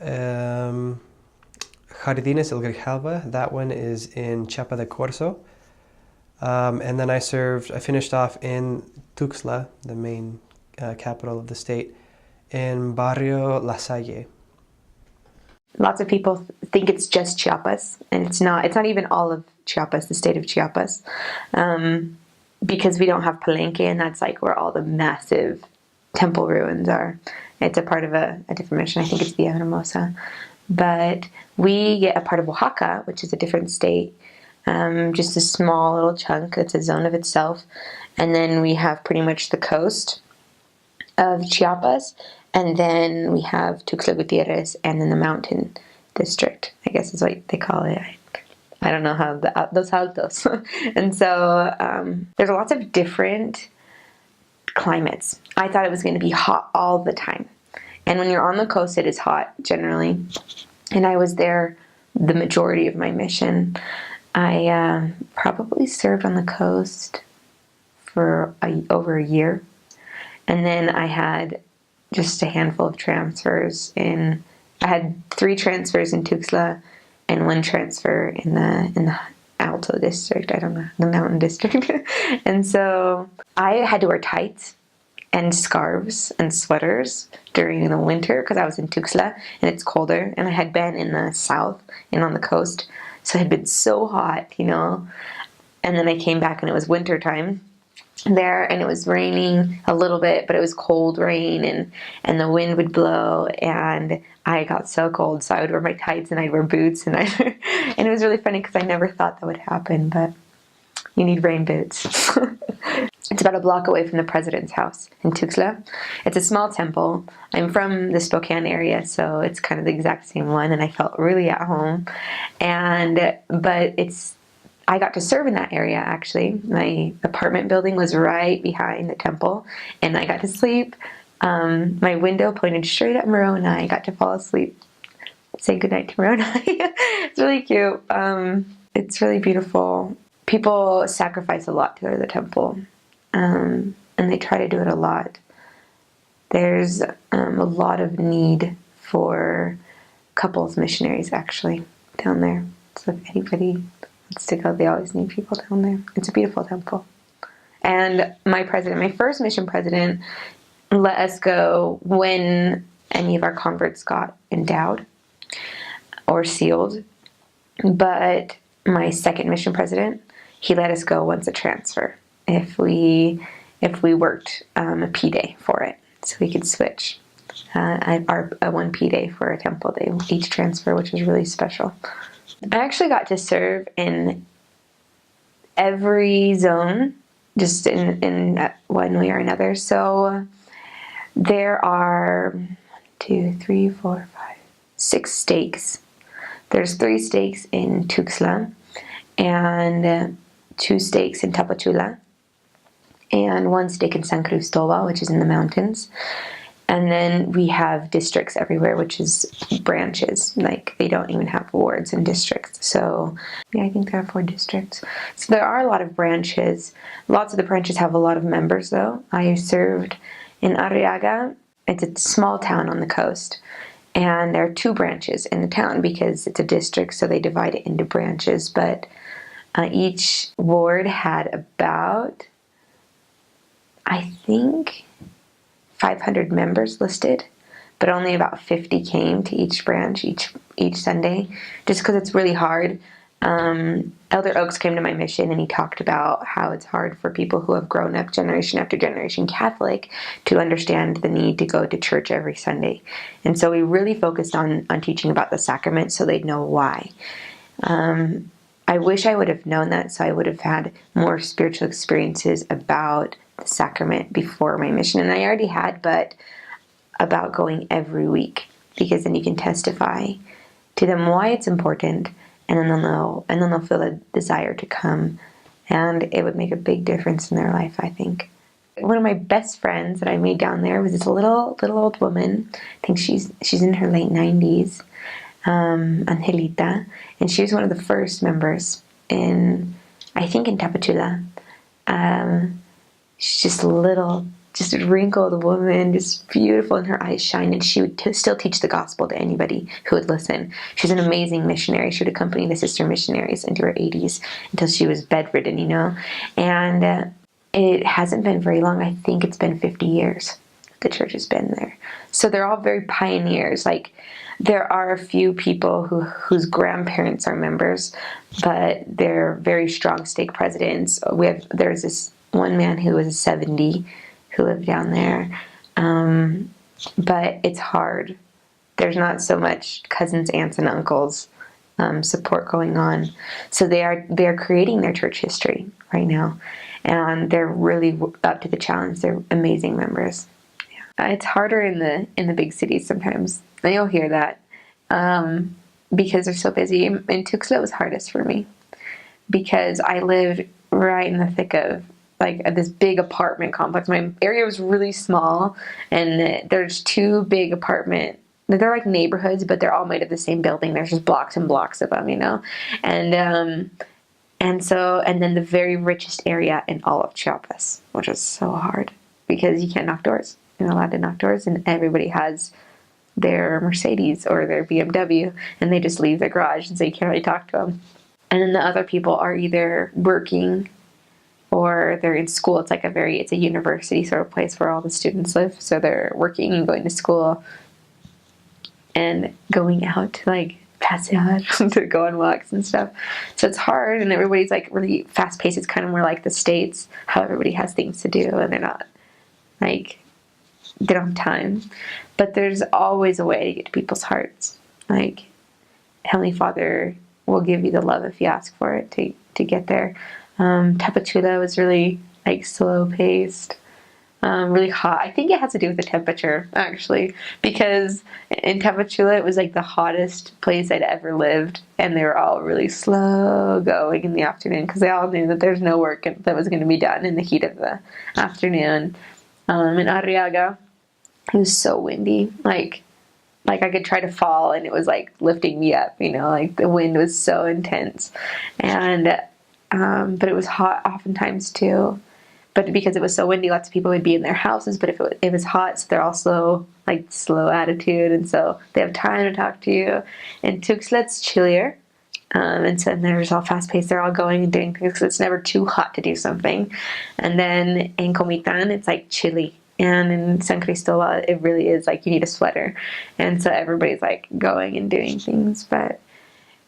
Jardines El Grijalva. That one is in Chiapa de Corzo. And then I finished off in Tuxtla, the main capital of the state, in Barrio La Salle.
Lots of people think it's just Chiapas, and it's not. It's not even all of Chiapas, the state of Chiapas, because we don't have Palenque, and that's like where all the massive temple ruins are. It's a part of a different mission. I think it's Villa Hermosa. But we get a part of Oaxaca, which is a different state, just a small little chunk. It's a zone of itself. And then we have pretty much the coast of Chiapas. And then we have Tuxtla Gutierrez and then the mountain district, I guess is what they call it. I don't know how those altos. And so there's lots of different climates. I thought it was going to be hot all the time. And when you're on the coast, it is hot generally. And I was there the majority of my mission. I probably served on the coast for over a year. And then I had just a handful of transfers I had 3 transfers in Tuxtla and 1 transfer in the Alto district. I don't know, the mountain district. And so I had to wear tights and scarves and sweaters during the winter because I was in Tuxtla and it's colder, and I had been in the south and on the coast, so it had been so hot, and then I came back and it was winter time there, and it was raining a little bit, but it was cold rain, and the wind would blow, and I got so cold, so I would wear my tights and I'd wear boots, and it was really funny because I never thought that would happen, but you need rain boots. It's about a block away from the president's house in Tuxtla. It's a small temple. I'm from the Spokane area, so it's kind of the exact same one, and I felt really at home. But it's I got to serve in that area, actually. My apartment building was right behind the temple, and I got to sleep. My window pointed straight at Moroni. I got to fall asleep, say goodnight to Moroni. It's really cute. It's really beautiful. People sacrifice a lot to go to the temple, and they try to do it a lot. There's a lot of need for couples missionaries, actually, down there. So if anybody wants to go, they always need people down there. It's a beautiful temple. And my first mission president, let us go when any of our converts got endowed or sealed. But my second mission president, he let us go once a transfer if we worked a P day for it, so we could switch a 1 P day for a temple day each transfer, which was really special. I actually got to serve in every zone, just in one way or another. So there are 6 stakes. There's 3 stakes in Tuxtla, and 2 stakes in Tapachula, and 1 stake in San Cristobal, which is in the mountains. And then we have districts everywhere, which is branches. Like, they don't even have wards in districts. So, yeah, I think there are 4 districts. So there are a lot of branches. Lots of the branches have a lot of members, though. I served in Arriaga. It's a small town on the coast. And there are 2 branches in the town because it's a district, so they divide it into branches. But each ward had about, I think, 500 members listed, but only about 50 came to each branch each Sunday, just because it's really hard. Elder Oaks came to my mission, and he talked about how it's hard for people who have grown up generation after generation Catholic to understand the need to go to church every Sunday. And so we really focused on teaching about the sacrament so they'd know why. I wish I would have known that, so I would have had more spiritual experiences about the sacrament before my mission. And I already had, but about going every week, because then you can testify to them why it's important, and then they'll feel a desire to come, and it would make a big difference in their life, I think. One of my best friends that I made down there was this little old woman. I think she's in her late 90s, Angelita, and she was one of the first members in Tapachula. She's just a little, just a wrinkled woman, just beautiful, and her eyes shine, and she would still teach the gospel to anybody who would listen. She's an amazing missionary. She would accompany the sister missionaries into her 80s until she was bedridden, and it hasn't been very long. I think it's been 50 years the church has been there. So they're all very pioneers. Like, there are a few people whose grandparents are members, but they're very strong stake presidents. There's this one man who was 70 who lived down there, but it's hard. There's not so much cousins, aunts, and uncles support going on. So they are creating their church history right now, and they're really up to the challenge. They're amazing members. Yeah. It's harder in the big cities sometimes. And you'll hear that because they're so busy. In Tuxtla, it was hardest for me because I lived right in the thick of this big apartment complex. My area was really small, and there's 2 big apartment. They're like neighborhoods, but they're all made of the same building. There's just blocks and blocks of them, and then the very richest area in all of Chiapas, which is so hard because you can't knock doors. You're not allowed to knock doors, and everybody has their Mercedes or their BMW, and they just leave their garage, and so you can't really talk to them. And then the other people are either working or they're in school. It's a university sort of place where all the students live. So they're working and going to school and going out to pasear, to go on walks and stuff. So it's hard, and everybody's really fast paced. It's kind of more like the States, how everybody has things to do, and they're not they don't have time. But there's always a way to get to people's hearts. Heavenly Father will give you the love if you ask for it to get there. Tapachula was really slow paced. really hot. I think it has to do with the temperature, actually, because in Tapachula it was like the hottest place I'd ever lived, and they were all really slow going in the afternoon because they all knew that there's no work that was going to be done in the heat of the afternoon. In Arriaga, it was so windy, like I could try to fall and it was like lifting me up, like the wind was so intense, and but it was hot oftentimes too. But because it was so windy, lots of people would be in their houses. But if it was hot, so they're also like slow attitude, and so they have time to talk to you. And Tuxtla's chillier, and so they're just all fast paced. They're all going and doing things because it's never too hot to do something. And then in Comitán, it's like chilly. And in San Cristobal, it really is like you need a sweater. And so everybody's like going and doing things. But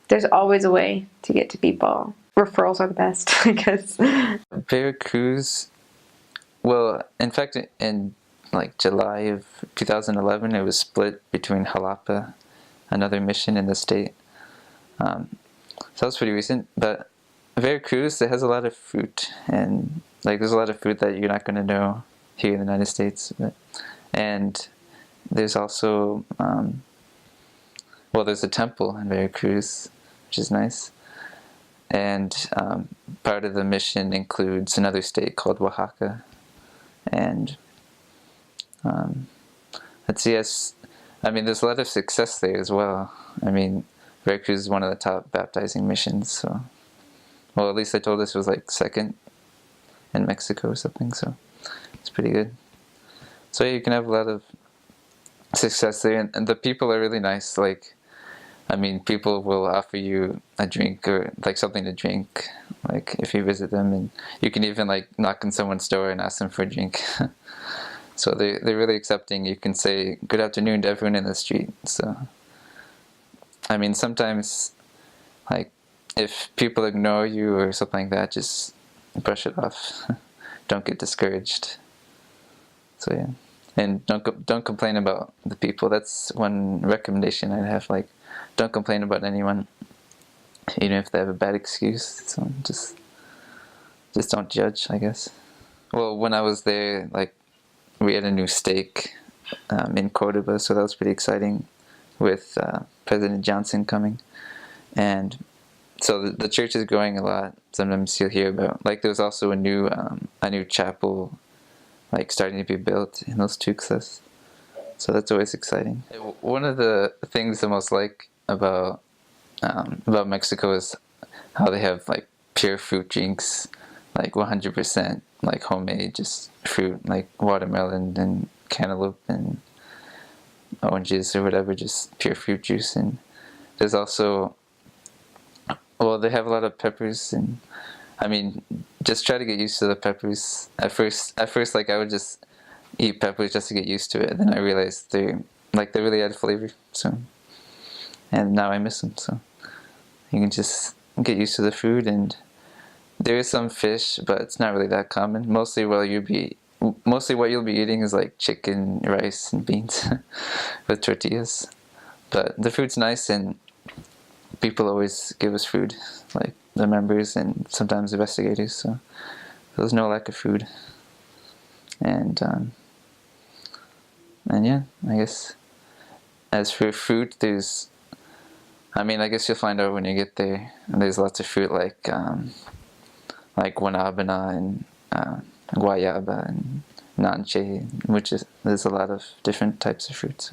there's always a way to get to people. Referrals are the best, I guess.
Veracruz, well, in fact, in like July of 2011, it was split between Jalapa, another mission in the state. So that was pretty recent. But Veracruz, it has a lot of fruit, and like there's a lot of fruit that you're not going to know here in the United States. And there's also, well, there's a temple in Veracruz, which is nice. And part of the mission includes another state called Oaxaca. And let's see, I mean, there's a lot of success there as well. I mean, Veracruz is one of the top baptizing missions, so, well, at least they told us it was like second in Mexico or something, so it's pretty good. So you can have a lot of success there, and the people are really nice. Like, I mean, people will offer you a drink or like something to drink, like if you visit them, and you can even like knock on someone's door and ask them for a drink. So they're really accepting. You can say good afternoon to everyone in the street. So, I mean, sometimes like if people ignore you or something like that, just brush it off. Don't get discouraged. So yeah, and don't complain about the people. That's one recommendation I'd have. Like, don't complain about anyone, even if they have a bad excuse. So just don't judge, I guess. Well, when I was there, like, we had a new stake in Cordoba, so that was pretty exciting with President Johnson coming. And so the church is growing a lot. Sometimes you'll hear about, like, there's also a new chapel, like, starting to be built in Los Tuxtlas. So that's always exciting. One of the things I most like about Mexico is how they have like pure fruit drinks, like 100% like homemade, just fruit, like watermelon and cantaloupe and oranges or whatever, just pure fruit juice. And there's also, well, they have a lot of peppers, and I mean, just try to get used to the peppers. At first, like, I would just eat peppers just to get used to it. And then I realized they really add flavor. So, and now I miss them. So you can just get used to the food. And there is some fish, but it's not really that common. Mostly what you'll be eating is like chicken, rice, and beans with tortillas. But the food's nice, and people always give us food, like the members and sometimes investigators. So there's no lack of food. And yeah, I guess as for fruit, I guess you'll find out when you get there. And there's lots of fruit like guanabana and guayaba and nanche, there's a lot of different types of fruits.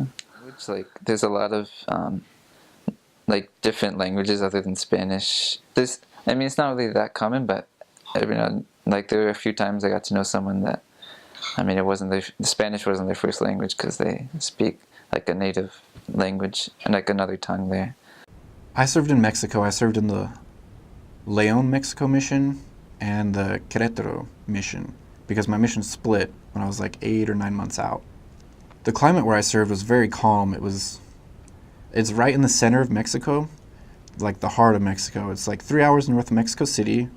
So, like, there's a lot of like different languages other than Spanish. It's not really that common, but every now, like, there were a few times I got to know someone that, the Spanish wasn't their first language because they speak like a native language and like another tongue there.
I served in Mexico. I served in the León, Mexico mission and the Querétaro mission because my mission split when I was like 8 or 9 months out. The climate where I served was very calm. It's right in the center of Mexico, like the heart of Mexico. It's like 3 hours north of Mexico City,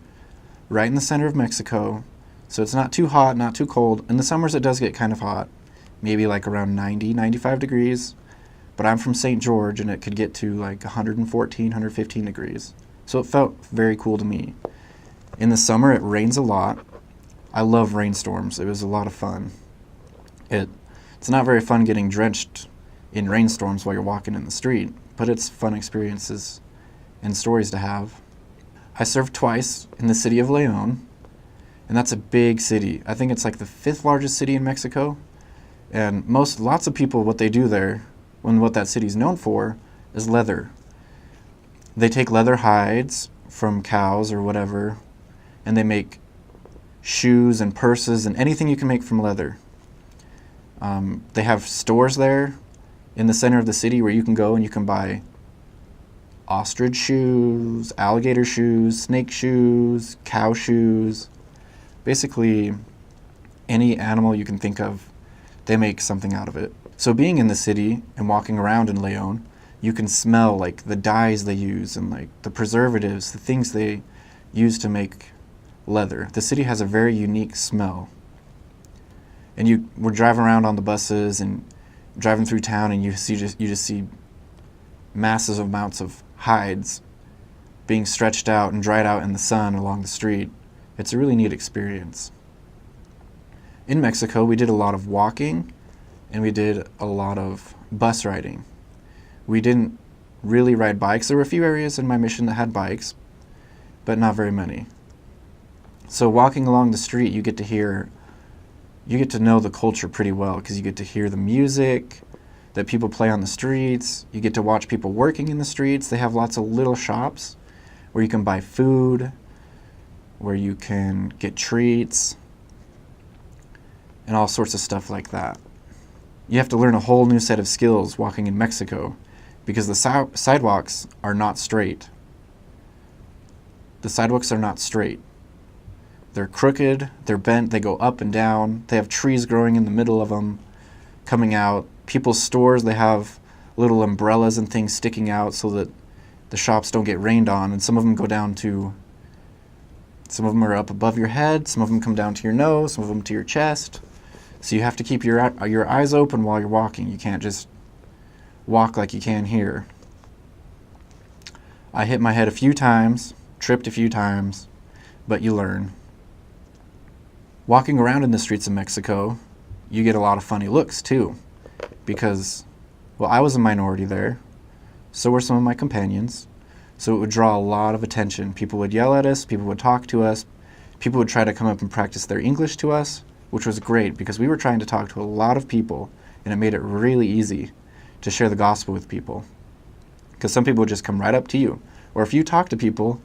right in the center of Mexico. So it's not too hot, not too cold. In the summers it does get kind of hot, maybe like around 90, 95 degrees. But I'm from St. George and it could get to like 114, 115 degrees. So it felt very cool to me. In the summer it rains a lot. I love rainstorms. It was a lot of fun. It's not very fun getting drenched in rainstorms while you're walking in the street, but it's fun experiences and stories to have. I served twice in the city of Leon, and that's a big city. I think it's like the 5th largest city in Mexico, and lots of people, what they do there, when what that city's known for, is leather. They take leather hides from cows or whatever, and they make shoes and purses and anything you can make from leather. They have stores there in the center of the city where you can go and you can buy ostrich shoes, alligator shoes, snake shoes, cow shoes. Basically, any animal you can think of, they make something out of it. So being in the city and walking around in Leon, you can smell like the dyes they use and like the preservatives, the things they use to make leather. The city has a very unique smell. And we're driving around on the buses and driving through town, and you just see massive amounts of hides being stretched out and dried out in the sun along the street. It's a really neat experience. In Mexico, we did a lot of walking and we did a lot of bus riding. We didn't really ride bikes. There were a few areas in my mission that had bikes, but not very many. So walking along the street, you get to know the culture pretty well because you get to hear the music that people play on the streets. You get to watch people working in the streets. They have lots of little shops where you can buy food, where you can get treats, and all sorts of stuff like that. You have to learn a whole new set of skills walking in Mexico because the sidewalks are not straight. The sidewalks are not straight. They're crooked, they're bent, they go up and down. They have trees growing in the middle of them, coming out. People's stores, they have little umbrellas and things sticking out so that the shops don't get rained on. And some of them are up above your head, some of them come down to your nose, some of them to your chest. So you have to keep your eyes open while you're walking. You can't just walk like you can here. I hit my head a few times, tripped a few times, but you learn. Walking around in the streets of Mexico, you get a lot of funny looks too, because, well, I was a minority there, so were some of my companions, so it would draw a lot of attention. People would yell at us, people would talk to us, people would try to come up and practice their English to us, which was great because we were trying to talk to a lot of people, and it made it really easy to share the gospel with people. Because some people would just come right up to you, or if you talk to people,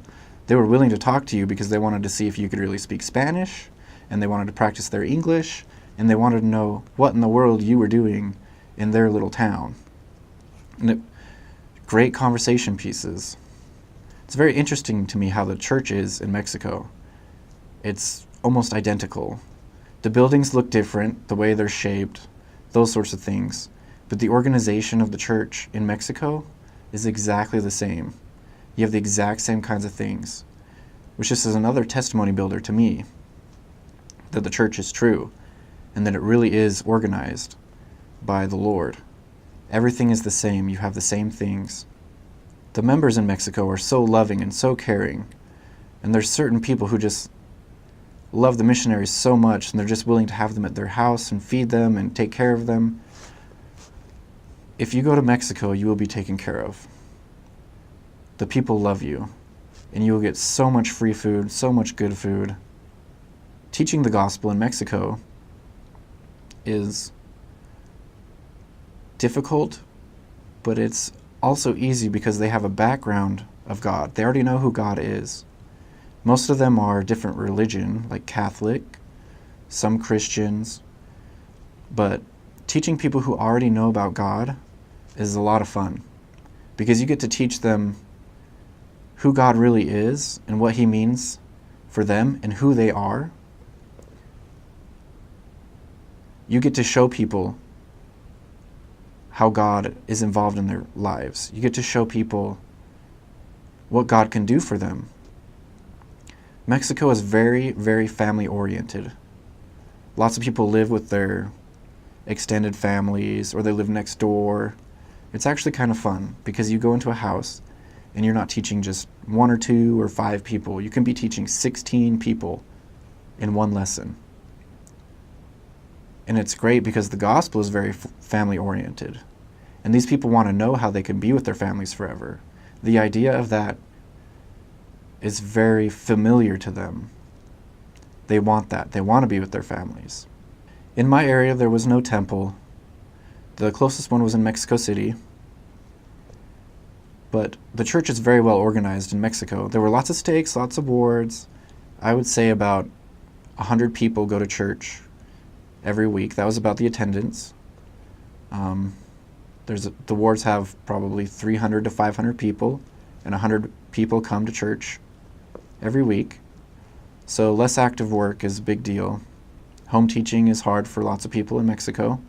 they were willing to talk to you because they wanted to see if you could really speak Spanish, and they wanted to practice their English, and they wanted to know what in the world you were doing in their little town. And great conversation pieces. It's very interesting to me how the church is in Mexico. It's almost identical. The buildings look different, the way they're shaped, those sorts of things. But the organization of the church in Mexico is exactly the same. You have the exact same kinds of things, which just is another testimony builder to me that the church is true and that it really is organized by the Lord. Everything is the same. You have the same things. The members in Mexico are so loving and so caring, and there's certain people who just love the missionaries so much and they're just willing to have them at their house and feed them and take care of them. If you go to Mexico, you will be taken care of. The people love you, and you will get so much free food, so much good food. Teaching the gospel in Mexico is difficult, but it's also easy because they have a background of God. They already know who God is. Most of them are different religion, like Catholic, some Christians, but teaching people who already know about God is a lot of fun because you get to teach them who God really is and what He means for them and who they are. You get to show people how God is involved in their lives. You get to show people what God can do for them. Mexico is very, very family-oriented. Lots of people live with their extended families or they live next door. It's actually kind of fun because you go into a house and you're not teaching just 1 or 2 or 5 people. You can be teaching 16 people in one lesson. And it's great because the gospel is very family oriented. And these people want to know how they can be with their families forever. The idea of that is very familiar to them. They want that. They want to be with their families. In my area, there was no temple. The closest one was in Mexico City. But the church is very well organized in Mexico. There were lots of stakes, lots of wards. I would say about 100 people go to church every week. That was about the attendance. The wards have probably 300 to 500 people, and 100 people come to church every week. So less active work is a big deal. Home teaching is hard for lots of people in Mexico.